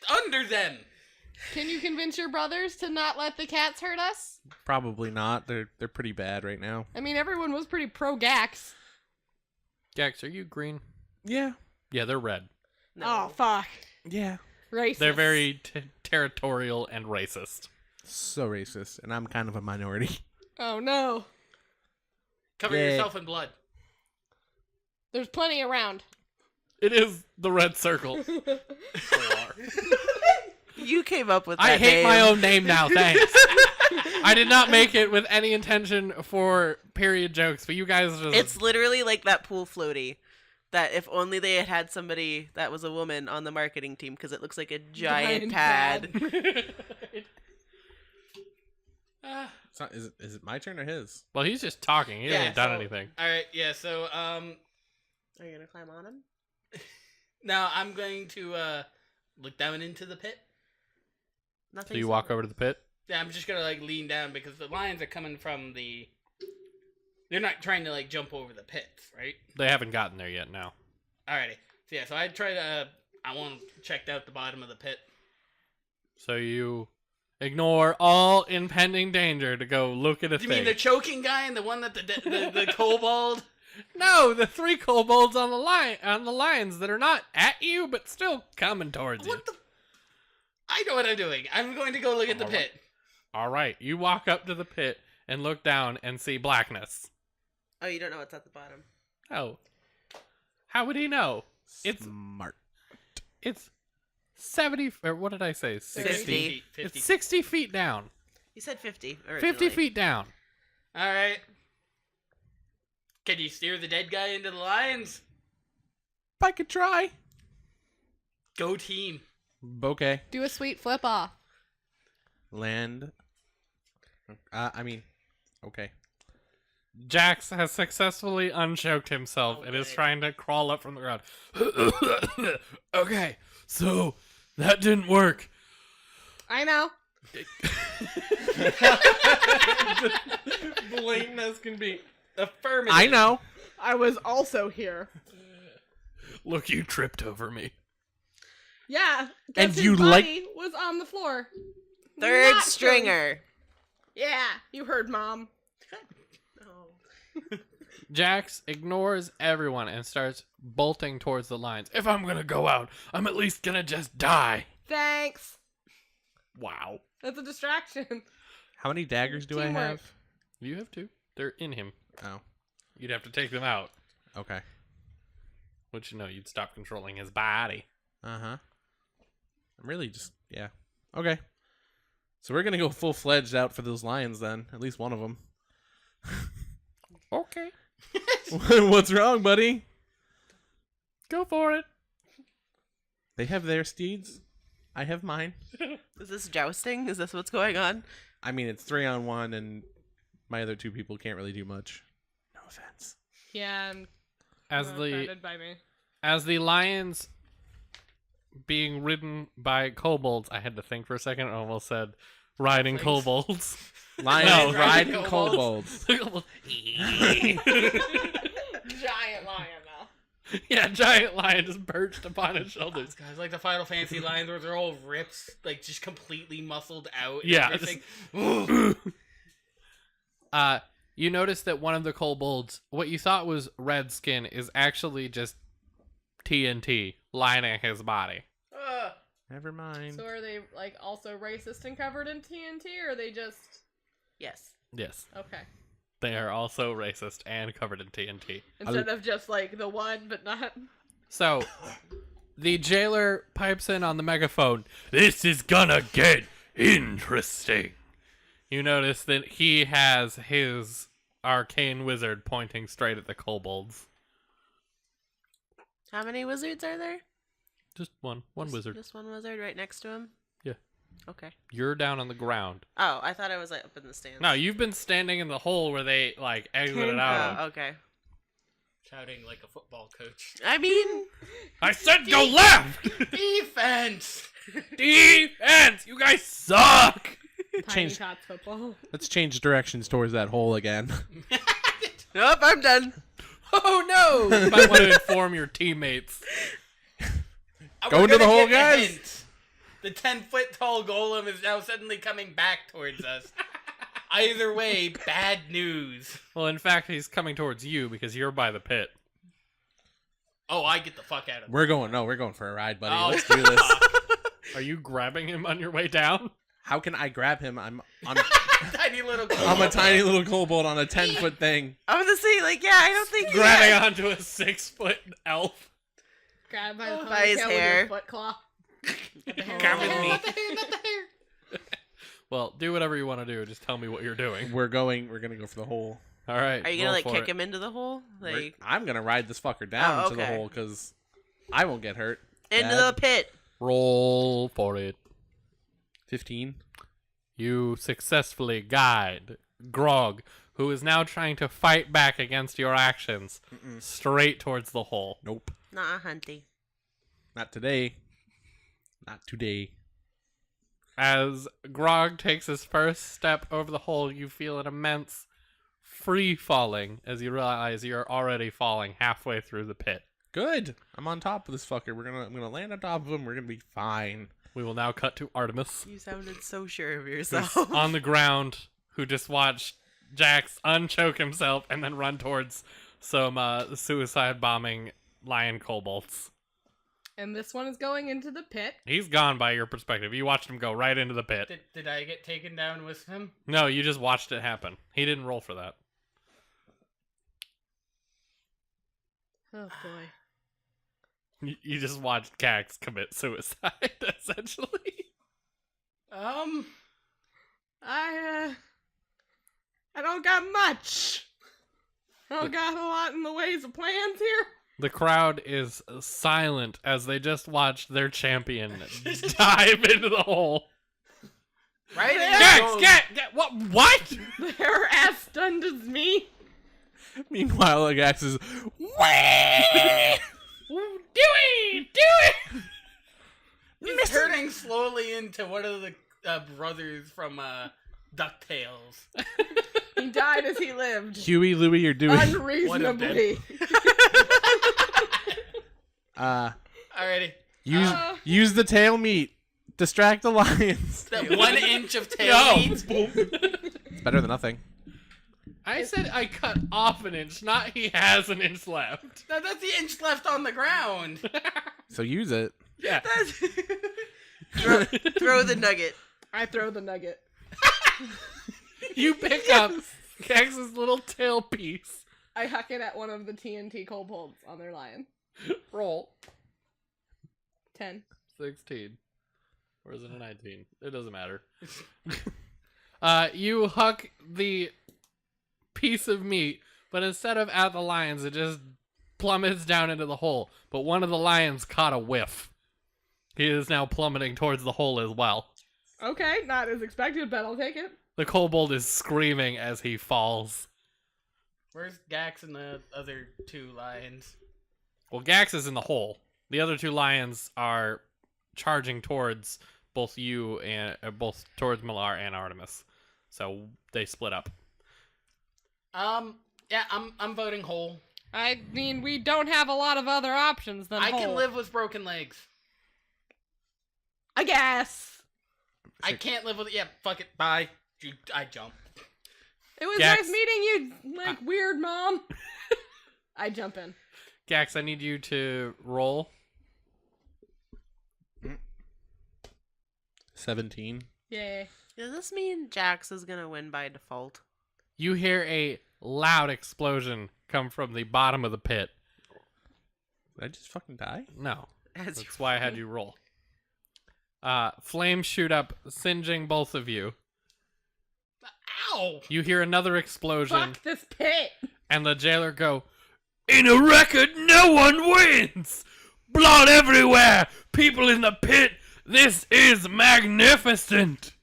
Under them. Can you convince your brothers to not let the cats hurt us? Probably not. They're pretty bad right now. I mean, everyone was pretty pro-Gax. Gax, are you green? Yeah. Yeah, they're red. No. Oh, fuck. Yeah. Racist. They're very territorial and racist. So racist, and I'm kind of a minority. Oh, no. Cover Yeah. yourself in blood. There's plenty around. It is the red circle. You came up with that I hate name. my own name now, thanks. I did not make it with any intention for period jokes, but you guys just... It's literally like that pool floaty. That if only they had had somebody that was a woman on the marketing team, because it looks like a giant Giant pad. It's not, is it my turn or his? Well, he's just talking. He hasn't done so- anything. Alright, yeah, so, Are you gonna climb on him? now I'm going to, look down into the pit. Nothing. So you walk over to the pit. Yeah, I'm just gonna like lean down because the lions are coming from the. They're not trying to like jump over the pits, right? They haven't gotten there yet now. Alrighty. So yeah, so I try to. I want to check out the bottom of the pit. So you ignore all impending danger to go look at a Do you thing. mean the choking guy and the one that the kobold? No, the 3 kobolds on the lions that are not at you, but still coming towards you. What the? I know what I'm doing. I'm going to go look at the pit. All right, you walk up to the pit and look down and see blackness. Oh, you don't know what's at the bottom. Oh, how would he know? Smart. It's 70, or what did I say? 60. 50. 50. It's 60 feet down. You said 50 originally. 50 feet down. All right. Can you steer the dead guy into the lions? I could try. Go team. Okay. Do a sweet flip off. Land. Okay. Jax has successfully unchoked himself and is Okay. trying to crawl up from the ground. Okay, so that didn't work. I know. Blatant as can be. Affirmative. I know. I was also here. Look, you tripped over me. Yeah. And Guess his you like- body was on the floor. Third Not stringer. Yeah, you heard, Mom. Jax ignores everyone and starts bolting towards the lines. If I'm gonna go out, I'm at least gonna just die. Thanks. Wow. That's a distraction. How many daggers do I Teamwork. have? You have 2. They're in him. Oh. You'd have to take them out. Okay. Which, you'd stop controlling his body. I'm really just Okay. So we're gonna go full fledged out for those lions then. At least one of them. Okay. What's wrong, buddy? Go for it. They have their steeds. I have mine. Is this jousting? Is this what's going on? I mean, it's 3-on-1, and my other 2 people can't really do much. No offense. Yeah, and As offended by me. As the lions being ridden by kobolds, I had to think for a second. I almost said riding Please. kobolds. Lions No, riding riding kobolds. Giant lion, though. Yeah, giant lion just perched upon his shoulders. Guys, like the Final Fantasy lions where they're all rips, like just completely muscled out. And Yeah, everything. You notice that one of the kobolds, what you thought was red skin, is actually just TNT lining his body. Never mind. So are they, like, also racist and covered in TNT, or are they just... Yes. Yes, Okay. they are also racist and covered in TNT. Instead of just, like, the one, but not... So, the jailer pipes in on the megaphone. This is gonna get interesting. You notice that he has his arcane wizard pointing straight at the kobolds. How many wizards are there? Just one wizard. Just one wizard right next to him? Yeah. Okay. You're down on the ground. Oh, I thought I was like up in the stands. No, you've been standing in the hole where they exited out of. Oh, okay. Shouting like a football coach. I mean, I said go left! Defense! Defense! You guys suck! Tiny Change- Tots football. Let's change directions towards that hole again. nope, I'm done. Oh no! You might want to inform your teammates. Go We're into the gonna hole, give you a guys. hint. The 10-foot tall golem is now suddenly coming back towards us. Either way, bad news. Well, in fact, he's coming towards you because you're by the pit. Oh, I get the fuck out of We're going for a ride, buddy. Oh, Let's do this. Are you grabbing him on your way down? How can I grab him? I'm Tiny little I'm a tiny little kobold on a 10-foot thing. I was gonna say, like, yeah, I don't think Grabbing yeah. onto a 6-foot elf. Grab by the By his ponytail hair. with your foot claw. Come with me. Not the hair, not the hair. Well, do whatever you want to do. Just tell me what you're doing. We're gonna go for the hole. All right. Are you roll gonna like for kick it. him into the hole? Like I'm gonna ride this fucker down Oh, to the okay. hole because I won't get hurt. into Dad. the pit. Roll for it. 15. You successfully guide Grog, who is now trying to fight back against your actions, straight towards the hole. Nope. Nah, hunty. Not today. Not today. As Grog takes his first step over the hole, you feel an immense free falling as you realize you're already falling halfway through the pit. Good. I'm on top of this fucker. I'm gonna land on top of him. We're gonna be fine. We will now cut to Artemis, You sounded so sure of who's yourself. on the ground, who just watched Jax unchoke himself and then run towards some suicide bombing lion kobolds. And this one is going into the pit. He's gone by your perspective. You watched him go right into the pit. Did I get taken down with him? No, you just watched it happen. He didn't roll for that. Oh boy. You just watched Cax commit suicide, essentially. I don't got much. I don't got a lot in the ways of plans here. The crowd is silent as they just watched their champion dive into the hole. Right? Cax, what? They're as stunned as me. Meanwhile, Gax is. Do it! He's turning slowly into one of the brothers from DuckTales. He died as he lived. Huey, Louie, you're doing. Unreasonably. Alrighty. Use the tail meat. Distract the lions. That 1 inch of tail meat. It's better than nothing. I said I cut off an inch, not he has an inch left. That's the inch left on the ground. So use it. Yeah. Throw the nugget. I throw the nugget. You pick up Cax's little tail piece. I huck it at one of the TNT kobolds on their lion. Roll. 10. 16. Or is it a 19? It doesn't matter. You huck the piece of meat, but instead of at the lions, it just plummets down into the hole. But one of the lions caught a whiff. He is now plummeting towards the hole as well. Okay, not as expected, but I'll take it. The kobold is screaming as he falls. Where's Gax and the other 2 lions? Well, Gax is in the hole. The other 2 lions are charging towards both you and both towards Malar and Artemis. So they split up. Yeah, I'm voting whole. I mean, we don't have a lot of other options than I can whole. live with broken legs. I guess. I can't live with it. Yeah, fuck it. Bye. I jump. It was Gax. nice meeting you, like, weird mom. I jump in. Gax, I need you to roll. 17. Yay. Does this mean Jax is gonna win by default? You hear a loud explosion come from the bottom of the pit. Did I just fucking die? No, As that's why I had you roll. Flames shoot up, singeing both of you. Ow! You hear another explosion, Fuck this pit. and the jailer go, "In a record, no one wins! Blood everywhere! People in the pit! This is magnificent!"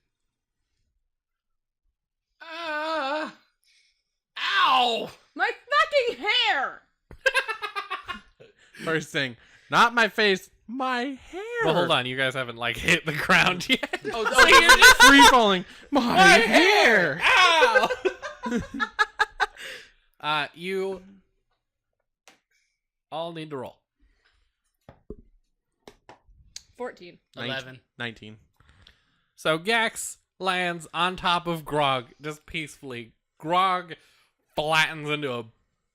Ow! My fucking hair. First thing, not my face, my hair. Well, hold on, you guys haven't, like, hit the ground yet. Oh, you're just... Free falling. My hair. Ow! You all need to roll. 14. 11. 19. So Gax lands on top of Grog, just peacefully. Grog flattens into a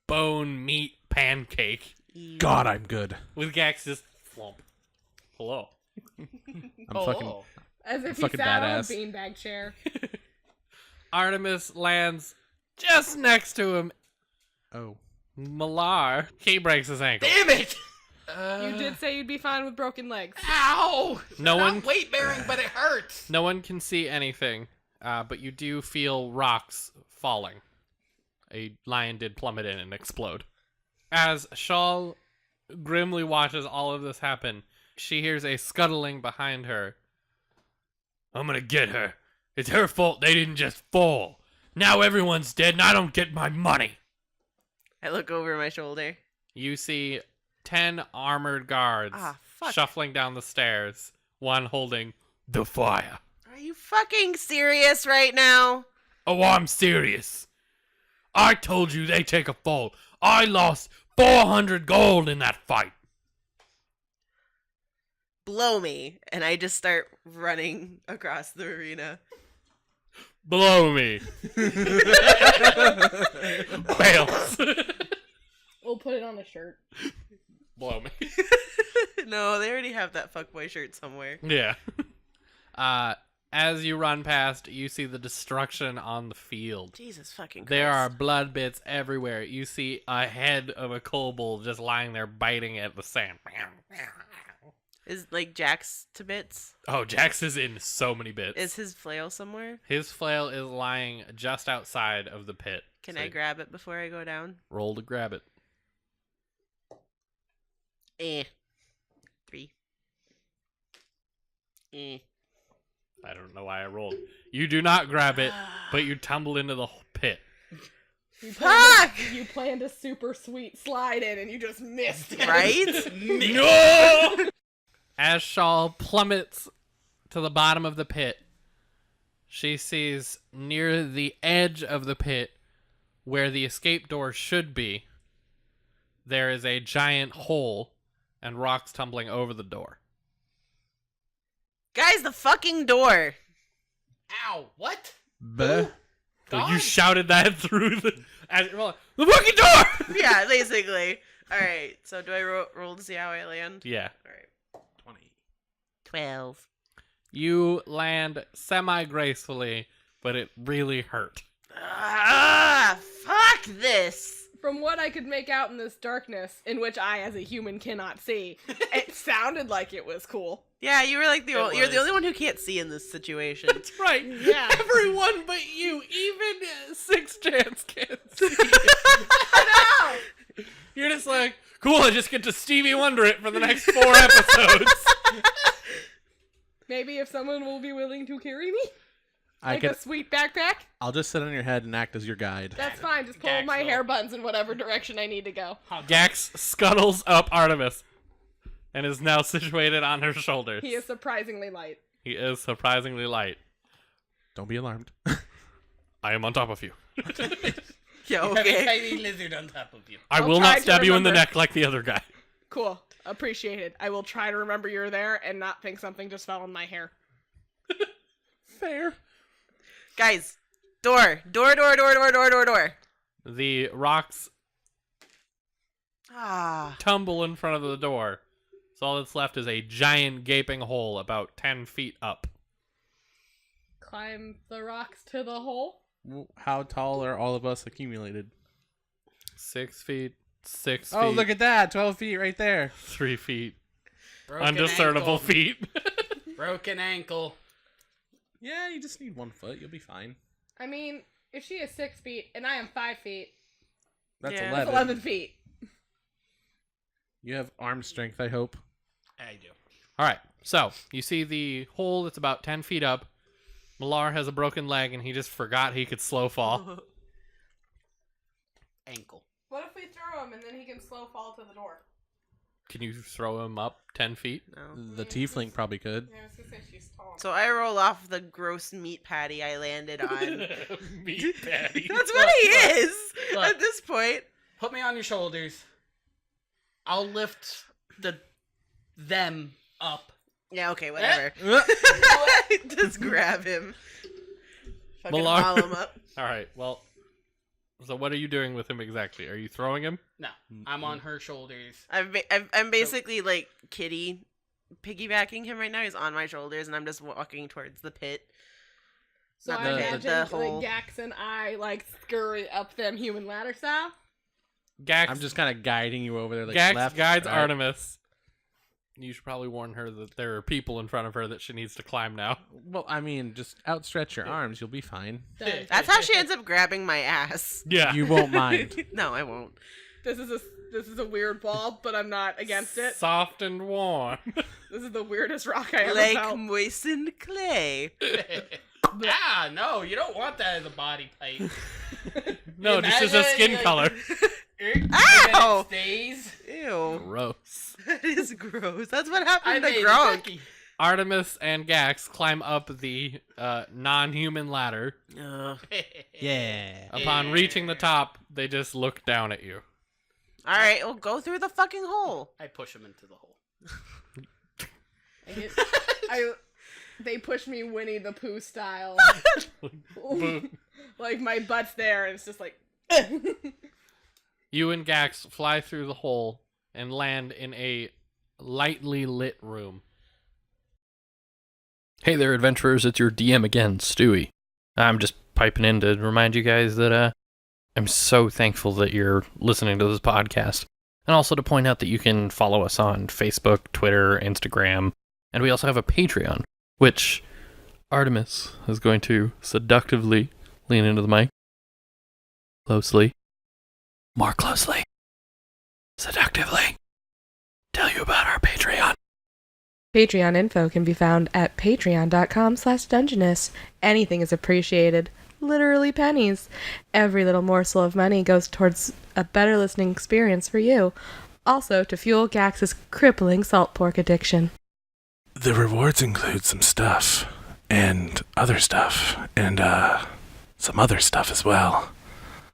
bone meat pancake, God, I'm good. with Gax just flump. Hello. I'm fucking. As if he Fucking sat badass. on a beanbag chair. Artemis lands just next to him. Oh. Malar, he breaks his ankle. Damn it! You did say you'd be fine with broken legs. Ow! No Not one- weight bearing, but it hurts. No one can see anything, but you do feel rocks falling. A lion did plummet in and explode. As Shawl grimly watches all of this happen, she hears a scuttling behind her. "I'm gonna get her. It's her fault they didn't just fall. Now everyone's dead and I don't get my money." I look over my shoulder. You see 10 armored guards Ah, fuck. shuffling down the stairs, one holding the fire. Are fucking serious right now? Oh, I'm serious. I told you they take a fall. I lost 400 gold in that fight. Blow me. And I just start running across the arena. Blow me. Fails. We'll put it on a shirt. Blow me. No, they already have that fuckboy shirt somewhere. Yeah. As you run past, you see the destruction on the field. Jesus fucking Christ. There are blood bits everywhere. You see a head of a kobold just lying there biting at the sand. Is like Jax to bits? Oh, Jax is in so many bits. Is his flail somewhere? His flail is lying just outside of the pit. Can So I grab it before I go down? roll to grab it? 3. I don't know why I rolled. You do not grab it, but you tumble into the pit. Fuck! You planned a super sweet slide in and you just missed it. Right? No! As Shawl plummets to the bottom of the pit, she sees near the edge of the pit, where the escape door should be, there is a giant hole and rocks tumbling over the door. Guys, the fucking door. Ow! What? Buh. Well, you God. shouted that through the fucking door! Yeah, basically. Alright, so do I roll to see how I land? Yeah. Alright. 20. 12. You land semi-gracefully, but it really hurt. Ah, fuck this. From what I could make out in this darkness, in which I, as a human, cannot see, it sounded like it was cool. Yeah, you were like you're the was. only one who can't see in this situation. That's right. Yeah. Everyone but you, even Six Chance can't see. I know! You're just like, cool, I just get to Stevie Wonder it for the next 4 episodes. Maybe if someone will be willing to carry me? I Like can. a sweet backpack? I'll just sit on your head and act as your guide. That's fine, just pull my hair buns in whatever direction I need to go. Gax scuttles up Artemis and is now situated on her shoulders. He is surprisingly light. He is surprisingly light. Don't be alarmed. I am on top of you. Yeah, You have a okay. tiny lizard on top of you. I I'll will try not to stab you in the remember. neck like the other guy. Cool. Appreciated. I will try to remember you're there and not think something just fell in my hair. Fair. Guys, door. The rocks Ah. tumble in front of the door. So all that's left is a giant gaping hole about 10 feet up. Climb the rocks to the hole. How tall are all of us accumulated? 6 feet, 6 feet. Oh, look at that. 12 feet right there. 3 feet. Broken Undiscernible ankle. feet. Broken ankle. Yeah, you just need 1 foot. You'll be fine. I mean, if she is 6 feet and I am 5 feet, That's Yeah. 11. that's 11 feet. You have arm strength, I hope. I do. All right, so you see the hole that's about 10 feet up. Millar has a broken leg and he just forgot he could slow fall. Ankle. What if we throw him and then he can slow fall to the door? Can you throw him up 10 feet? No. The tiefling probably could. Yeah, I was gonna say she's tall. So I roll off the gross meat patty I landed on. Meat patty. That's what he Look, is look. at this point. Put me on your shoulders. I'll lift them up. Yeah, okay, whatever. Just grab him. Fucking Millar. haul him up. All right, well, so what are you doing with him exactly? Are you throwing him? No, I'm on her shoulders. I'm basically like Kitty piggybacking him right now. He's on my shoulders, and I'm just walking towards the pit. So Not I the- imagine the like hole. Gax and I like scurry up them human ladder style. Gax, I'm just kind of guiding you over there. Like Gax left, guides right. Artemis. You should probably warn her that there are people in front of her that she needs to climb now. Well, I mean, just outstretch your arms. You'll be fine. Done. That's how she ends up grabbing my ass. Yeah. You won't mind. No, I won't. This is a weird ball, but I'm not against it. Soft and warm. This is the weirdest rock I ever Like felt. moistened clay. Ah, no, you don't want that as a body pipe. No, just as a skin Imagine, color. Ow! It stays. Ew. Gross. That is gross. That's what I happened to made Gronk. Becky. Artemis and Gax climb up the non-human ladder. Yeah. Upon reaching the top, they just look down at you. All right, well, go through the fucking hole. I push him into the hole. They push me Winnie the Pooh style. Like my butt's there, and it's just like. You and Gax fly through the hole and land in a lightly lit room. Hey there, adventurers. It's your DM again, Stewie. I'm just piping in to remind you guys that I'm so thankful that you're listening to this podcast. And also to point out that you can follow us on Facebook, Twitter, Instagram, and we also have a Patreon, which Artemis is going to seductively lean into the mic. Closely. More closely. Seductively. Tell you about our Patreon. Patreon info can be found at patreon.com/Dungeonish. Anything is appreciated. Literally pennies. Every little morsel of money goes towards a better listening experience for you. Also, to fuel Gax's crippling salt pork addiction. The rewards include some stuff. And other stuff. And, some other stuff as well.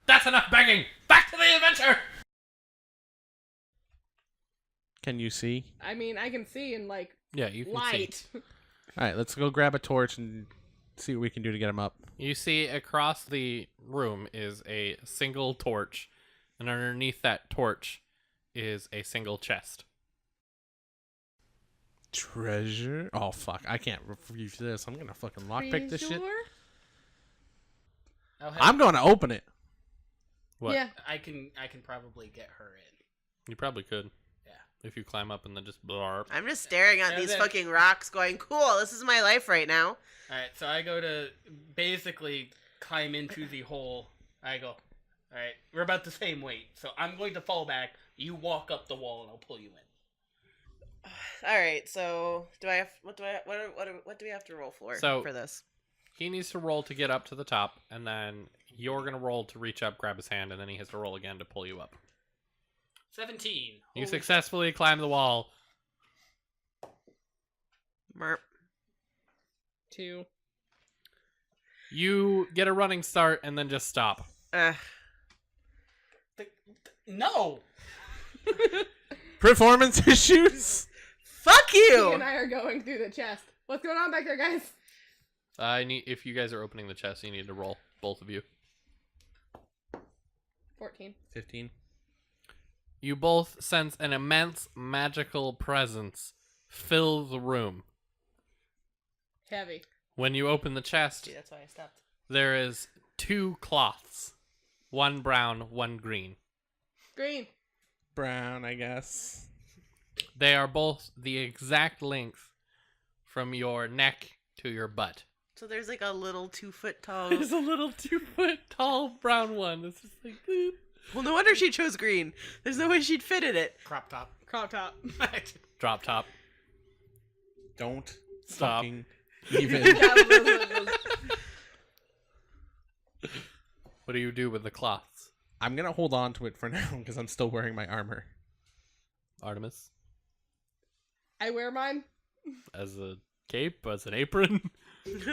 That's enough begging! Back to the adventure! Can you see? I mean, I can see in like Yeah, you can light. see. All right, let's go grab a torch and see what we can do to get him up. You see across the room is a single torch, and underneath that torch is a single chest. Treasure? Oh, fuck. I can't refuse this. I'm going to fucking lockpick this shit. Oh, hey, I'm going to open it. What? Yeah. I can probably get her in. You probably could. Yeah. If you climb up and then just blarp. I'm just staring at And these then- fucking rocks going, cool, this is my life right now. Alright, so I go to basically climb into the hole. I go, alright, we're about the same weight, so I'm going to fall back. You walk up the wall and I'll pull you in. All right, so what do we have to roll for this? He needs to roll to get up to the top, and then you're going to roll to reach up, grab his hand, and then he has to roll again to pull you up. 17. You Holy successfully climb the wall. Merp. 2. You get a running start and then just stop. No! Performance issues? Fuck He you! and I are going through the chest. What's going on back there, guys? If you guys are opening the chest, you need to roll, both of you. 14. 15. You both sense an immense magical presence fill the room. Heavy. When you open the chest, See, that's why I stopped. there is 2 cloths. One brown, one green. Green. Brown, I guess. They are both the exact length from your neck to your butt. So there's like a little 2-foot tall. There's a little 2-foot tall brown one. It's just like, boop. Well, no wonder she chose green. There's no way she'd fit in it. Crop top. Crop top. Drop top. Don't Stop. fucking even. What do you do with the cloths, I'm going to hold on to it for now because I'm still wearing my armor. Artemis? I wear mine. As a cape? As an apron? Put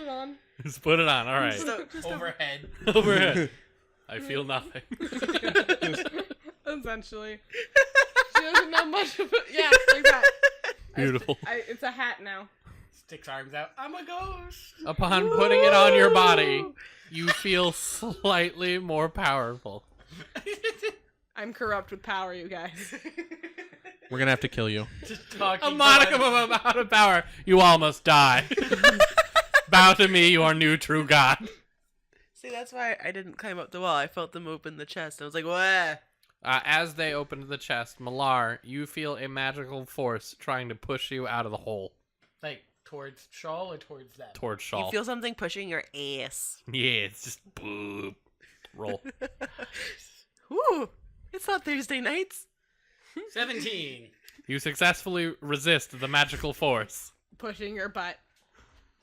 it on. Just put it on. All right. Overhead. Overhead. I feel nothing. Essentially. She doesn't know much of it. Yeah, like that. Beautiful. It's a hat now. Sticks arms out. I'm a ghost. Upon putting it on your body, you feel slightly more powerful. I'm corrupt with power, you guys. We're going to have to kill you. Just talking. A modicum of amount of power, you almost die. Bow to me, your new true god. See, that's why I didn't climb up the wall. I felt them open the chest. I was like, what? As they opened the chest, Malar, you feel a magical force trying to push you out of the hole Like, towards Shawl or towards that? towards Shawl. You feel something pushing your ass. Yeah, it's just boop. Roll. Ooh, it's not Thursday nights. 17. You successfully resist the magical force. Pushing your butt.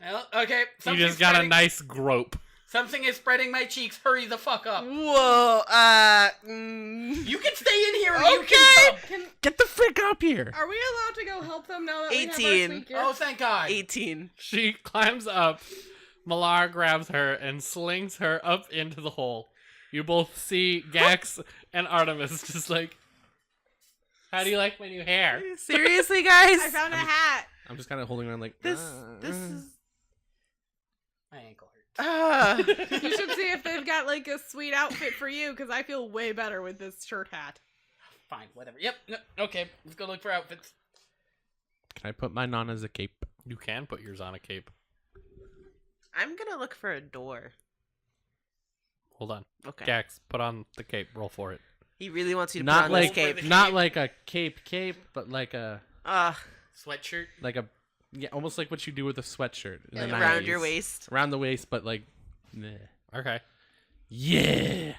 Well, okay. You just got a nice grope. Something is spreading my cheeks. Hurry the fuck up. Whoa, You can stay in here or you Okay. can come. Get the frick up here. Are we allowed to go help them now that we have 18. our sweet gear? Oh, thank God. 18. She climbs up. Malar grabs her and slings her up into the hole. You both see Gax and Artemis just like, how do you like my new hair? Seriously, guys? I found a hat. I'm just kind of holding around like This is... My ankle hurts. You should see if they've got like a sweet outfit for you, because I feel way better with this shirt hat. Fine, whatever. Yep. No, okay, let's go look for outfits. Can I put mine on as a cape? You can put yours on a cape. I'm gonna look for a door. Hold on. Okay. Gax, put on the cape. Roll for it. He really wants you to Not put on like this cape. not like a cape, but like a Sweatshirt. almost like what you do with a sweatshirt in the around your 90s. waist. Around the waist, but like, meh. Okay. Yeah.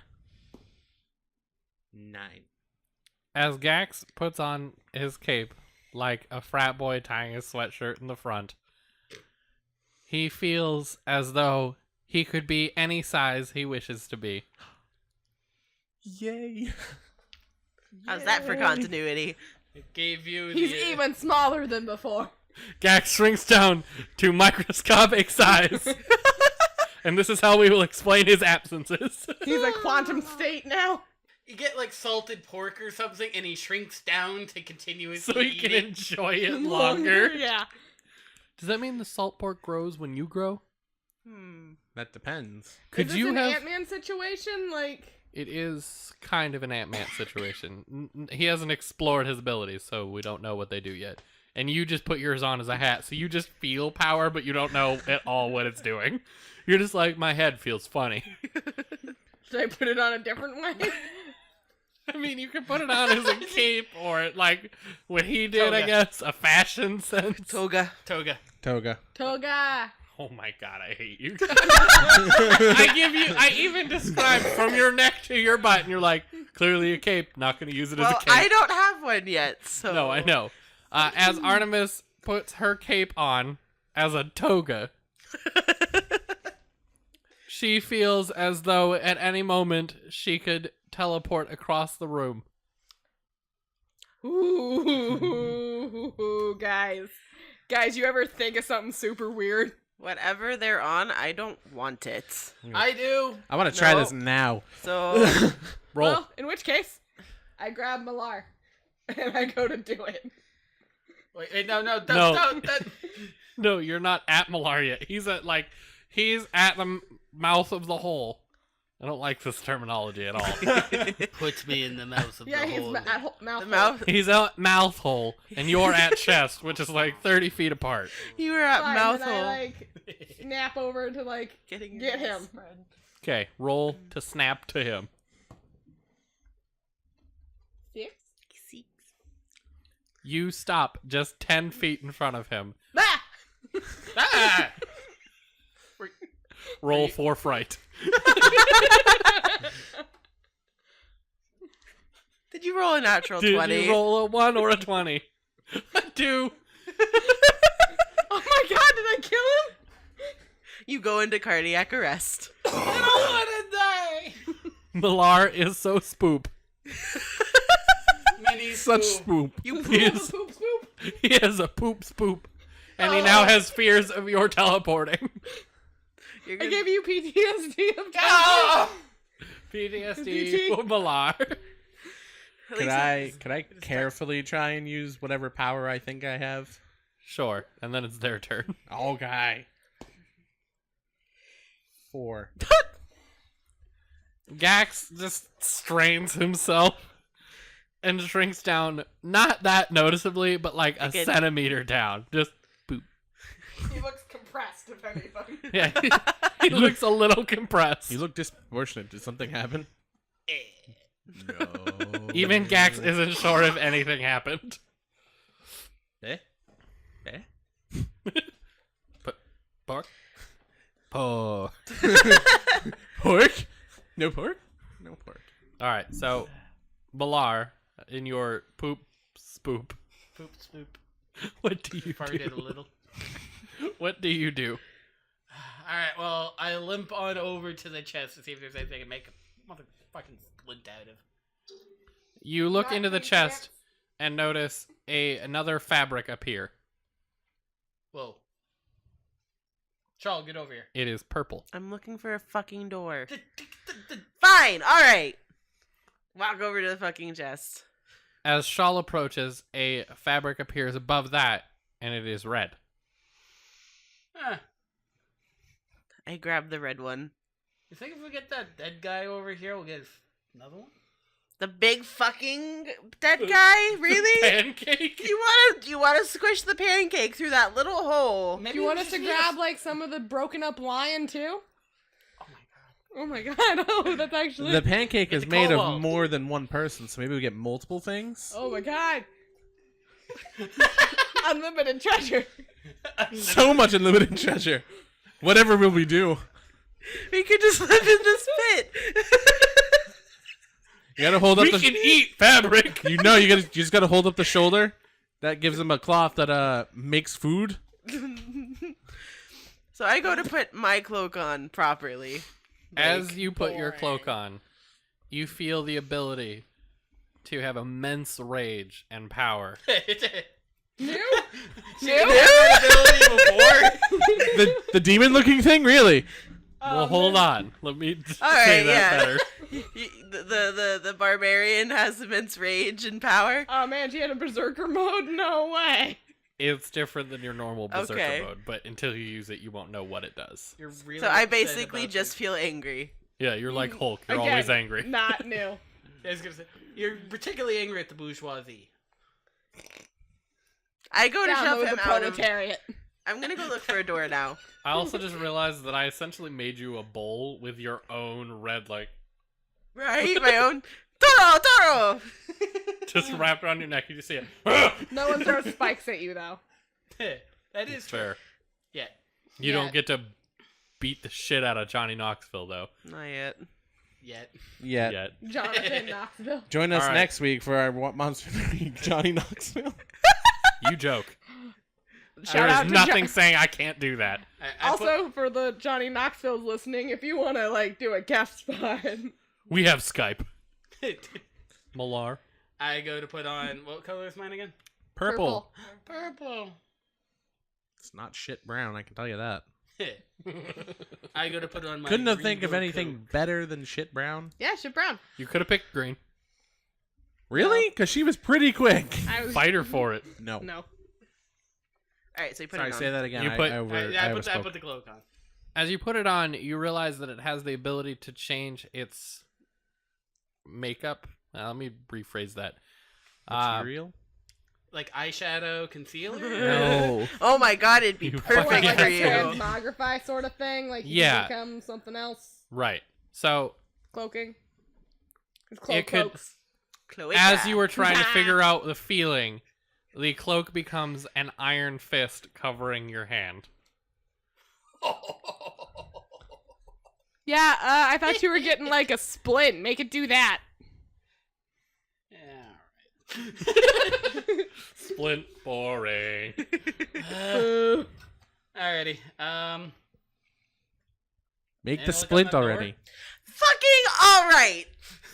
9. As Gax puts on his cape, like a frat boy tying his sweatshirt in the front, he feels as though he could be any size he wishes to be. Yay. How's that for continuity? It gave you He's the... even smaller than before. Gax shrinks down to microscopic size. And this is how we will explain his absences. He's a quantum state now. You get like salted pork or something, and he shrinks down to continuously So he can eat it. enjoy it longer. Yeah. Does that mean the salt pork grows when you grow? That depends. Could Is this you an have... Ant-Man situation? Like, It is kind of an Ant-Man situation. He hasn't explored his abilities, so we don't know what they do yet. And you just put yours on as a hat, so you just feel power, but you don't know at all what it's doing. You're just like, my head feels funny. should I put it on a different way? I mean, you can put it on as a cape, or like what he did, I Toga. guess, a fashion sense. Toga. Toga. Toga. Toga. Oh my god, I hate you. I even described from your neck to your butt, and you're like, clearly a cape, not going to use it as a Well, cape. I don't have one yet, so... No, I know. As Artemis puts her cape on as a toga, she feels as though at any moment she could teleport across the room. Ooh, guys. Guys, you ever think of something super weird? Whatever they're on, I don't want it. I do. I want to try No. this now. So... Roll. Well, in which case, I grab Malar and I go to do it. Wait, no, No. don't. No, you're not at Malar yet. He's at the mouth of the hole. I don't like this terminology at all. Puts me in the mouth of Yeah, the he's hole. mouth. the mouth... He's at mouth hole, and you're at chest, which is like 30 feet apart. You were at Fine, mouth then I hole. snap over to Getting your get legs him. spread. Okay, roll to snap to him. 6. You stop just 10 feet in front of him. Ah! Ah! Roll for fright. Did you roll a natural Did 20? you roll a 1 or a 20? A 2. Oh my god, did I kill him? You go into cardiac arrest. I don't want to die. Malar is so spoop. Mini Such spoon. spoop. You He poop. is, Spoop, spoop. he is a poop spoop. And he now has fears of your teleporting. You're I gonna... gave you PTSD of Ah! PTSD for Malar. At Could least I carefully try and use whatever power I think I have? Sure, and then it's their turn. Okay. 4. Gax just strains himself and shrinks down, not that noticeably, but like a Again. centimeter down. Just boop. He looks compressed, if anything. Yeah, he looks a little compressed. You look disproportionate. Did something happen? No. Even Gax isn't sure if anything happened. Eh? But bark. Oh. Pork? No pork? No pork. All right, so Malar, in your poop spoop, Poop, spoop. what do you Farted do? a little. What do you do? Alright, well, I limp on over to the chest to see if there's anything I can make a motherfucking splint out of. You look Got into the things chest yet? and notice another fabric appear. Whoa. Charles, get over here. It is purple. I'm looking for a fucking door. Fine, alright. Walk over to the fucking chest. As Shawl approaches, a fabric appears above that, and it is red. Huh. I grab the red one. You think if we get that dead guy over here, we'll get another one? The big fucking dead guy? Really? Pancake? You want to squish the pancake through that little hole? Maybe Do you we want us just to need grab like some of the broken up lion too? Oh my god. Oh my god! Oh, that's actually. The pancake Get is the made of kobold. more than one person, so maybe we get multiple things. Oh my god! Unlimited treasure. So much unlimited treasure. Whatever will we do? We could just live in this pit. You gotta hold up We the. can eat fabric. You just gotta hold up the shoulder. That gives him a cloth that makes food. So I go to put my cloak on properly. As you put your cloak on, you feel the ability to have immense rage and power. New? Ability before? The demon looking thing, really? Well, hold on. Let me All say right, that yeah. better. The barbarian has immense rage and power. Oh man, she had a berserker mode? No way. It's different than your normal berserker Okay. mode, but until you use it, you won't know what it does. You're really So I upset basically about just this. feel angry. Yeah, you're like Hulk. You're Again, always angry. Not new. I was gonna say, you're particularly angry at the bourgeoisie. I go to Down shove with him the out of. proletariat. I'm gonna go look for a door now. I also just realized that I essentially made you a bowl with your own red, like, Right, my own. Toro. just wrapped around your neck. You just see it. No one throws spikes at you though. That is Fair. Yeah. You Yeah. don't get to beat the shit out of Johnny Knoxville, though, Not yet. Yet. Yeah. yet. Jonathan Knoxville. Join us All right. next week for our Monster League Johnny Knoxville. You joke. Shout There out is to nothing saying I can't do that. Also, for the Johnny Knoxvilles listening, if you want to like do a guest spot, We have Skype. Malar. I go to put on, what color is mine again? Purple. Purple. It's not shit brown, I can tell you that. I go to put on my Couldn't have green think of gold anything coat. better than shit brown. Yeah, shit brown. You could have picked green. Really? Because she was pretty quick. I was Fight her for it. No. no. All right, so you put Sorry, it on. say that again. You put- I I put the cloak on. As you put it on, you realize that it has the ability to change its makeup. Let me rephrase that. material. Like eyeshadow concealer? No. Oh my god, it'd be You Or perfect like for a you. transmogrify sort of thing. Like you Yeah. can become something else. Right. So, Cloaking. It's It could- cloaks. Chloe as Cat. you were trying to figure out the feeling, the cloak becomes an iron fist covering your hand. Yeah, I thought you were getting like a splint. Make it do that. Yeah, Splint boring. Boo. alrighty. Make And the look on splint the door. already. Fucking alright!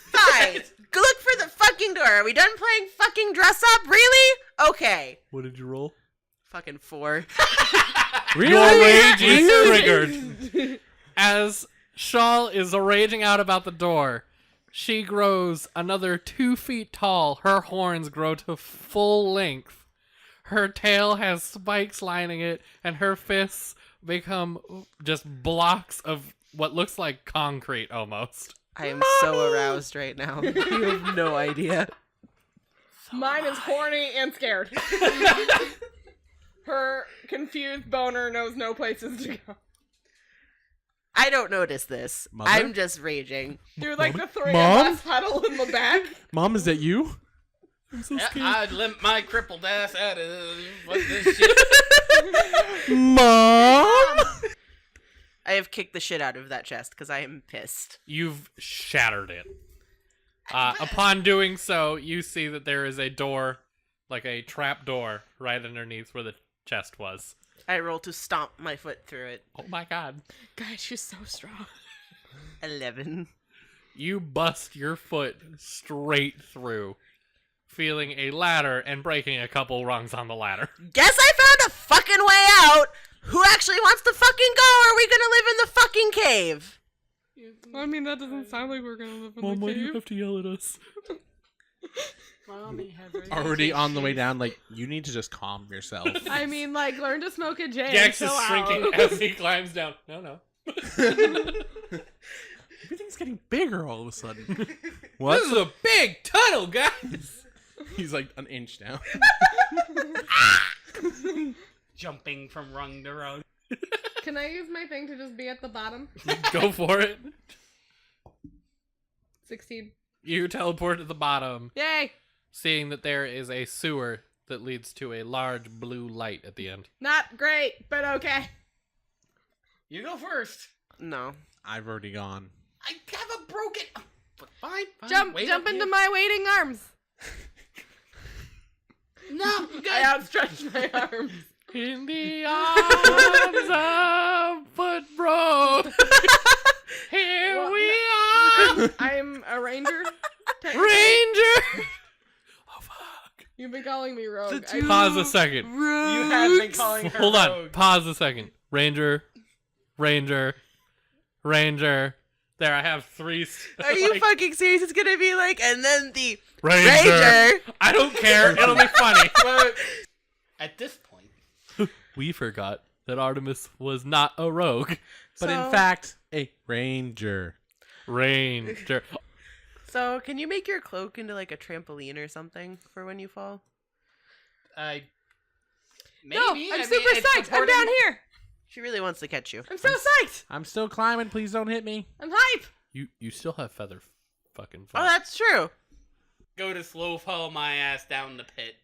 Fine! Go look for the fucking door. Are we done playing fucking dress up? Really? Okay. What did you roll? Fucking 4. Really? Your rage is Really? triggered. As Shawl is raging out about the door, she grows another 2 feet tall. Her horns grow to full length. Her tail has spikes lining it, and her fists become just blocks of what looks like concrete almost. I am so aroused right now. You have no idea. Mine is horny and scared. Her confused boner knows no places to go. I don't notice this. Mother? I'm just raging. Dude, like the three Mom? of us huddle in the back. Mom, is that you? Yeah, I'd limp my crippled ass out of this shit. Mom? I have kicked the shit out of that chest because I am pissed. You've shattered it. Upon doing so, you see that there is a door, like a trap door, right underneath where the chest was. I roll to stomp my foot through it. Oh my god. Guys, she's so strong. 11. You bust your foot straight through, feeling a ladder and breaking a couple rungs on the ladder. Guess I found a fucking way out! Who actually wants to fucking go, or are we gonna live in the fucking cave? I mean, that doesn't sound like we're gonna live in Mom, the why do you cave. have to yell at us? Mommy has Already on the way down, like, you need to just calm yourself. I mean, like, learn to smoke a J. Gex and is chill shrinking out. as he climbs down. No. Everything's getting bigger all of a sudden. This is a big tunnel, guys! He's like an inch down. jumping from rung to rung. Can I use my thing to just be at the bottom? Go for it. 16. You teleport to the bottom, Yay! seeing that there is a sewer that leads to a large blue light at the end. Not great, but okay. You go first. No. I've already gone. I have a broken. But fine. Jump wait jump up into here. my waiting arms. No, I outstretched my arms. In the arms of Foot Bro, here Well, we are, I'm a ranger. Ranger. Oh fuck! You've been calling me rogue. The two- Pause a second. You have been calling her Hold on. rogue. Pause a second. Ranger. There, I have three. Are you like, fucking serious? It's gonna be like, and then the Ranger? Ranger. I don't care. It'll be funny. Well, at this point, We forgot that Artemis was not a rogue. But So- in fact, a ranger. Ranger. So, can you make your cloak into like a trampoline or something for when you fall? maybe. No, I'm I mean, super it's psyched. I'm supporting- down here. She really wants to catch you. I'm so psyched. I'm still climbing. Please don't hit me. I'm hype. You still have feather fucking Oh, fall. that's true. Go to slow fall my ass down the pit.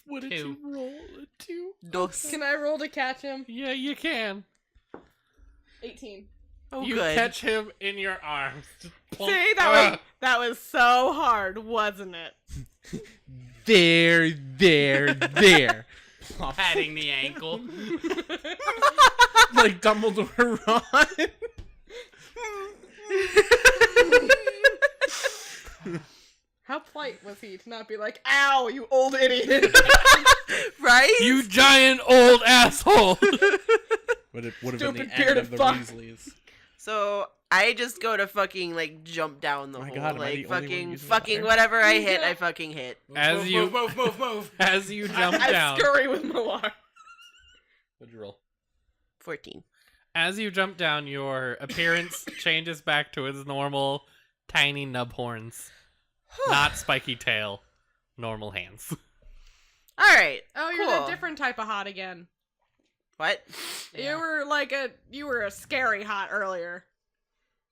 What did Two. you roll? A 2? Dos. Can I roll to catch him? Yeah, you can. 18. Oh, You good. catch him in your arms. Just plump. See, that was so hard, wasn't it? There. Patting the ankle. Like Dumbledore run. How polite was he to not be like, ow, you old idiot? Right? You giant old asshole. Would have been Stupid the end bearded of the fuck. Weasleys. So I just go to fucking like jump down the My hole, God, am I like the only one fucking using fucking fire? whatever I hit, I fucking hit. As move, you move. as you jump I down. scurry with Malar. What'd you roll? 14. As you jump down, your appearance changes back to its normal tiny nub horns. Not spiky tail. Normal hands. All right. Oh, you're cool. a different type of hot again. What? You were a scary hot earlier.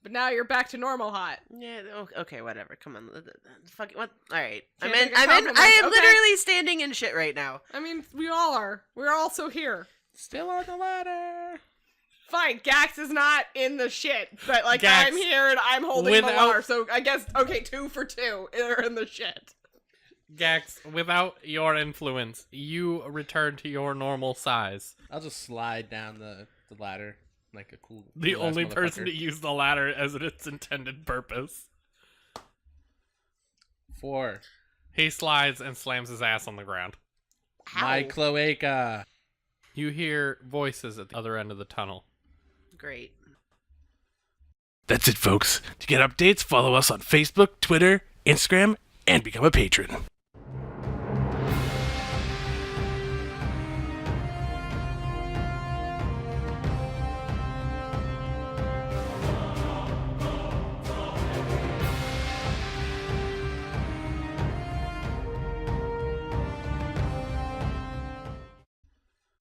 But now you're back to normal hot. Yeah. Okay. Whatever. Come on. Fuck. What? All right. Can't I take a compliment. I am Okay. literally standing in shit right now. I mean, we all are. We're also here. Still on the ladder. Fine, Gax is not in the shit, but like Gax, I'm here and I'm holding without- Malar, so I guess okay, 2 for 2 are in the shit. Gax, without your influence, you return to your normal size. I'll just slide down the ladder like a cool. The cool-ass only person to motherfucker. use the ladder as its intended purpose. 4. He slides and slams his ass on the ground. My Ow. cloaca. You hear voices at the other end of the tunnel. Great. That's it, folks. To get updates, follow us on Facebook, Twitter, Instagram, and become a patron.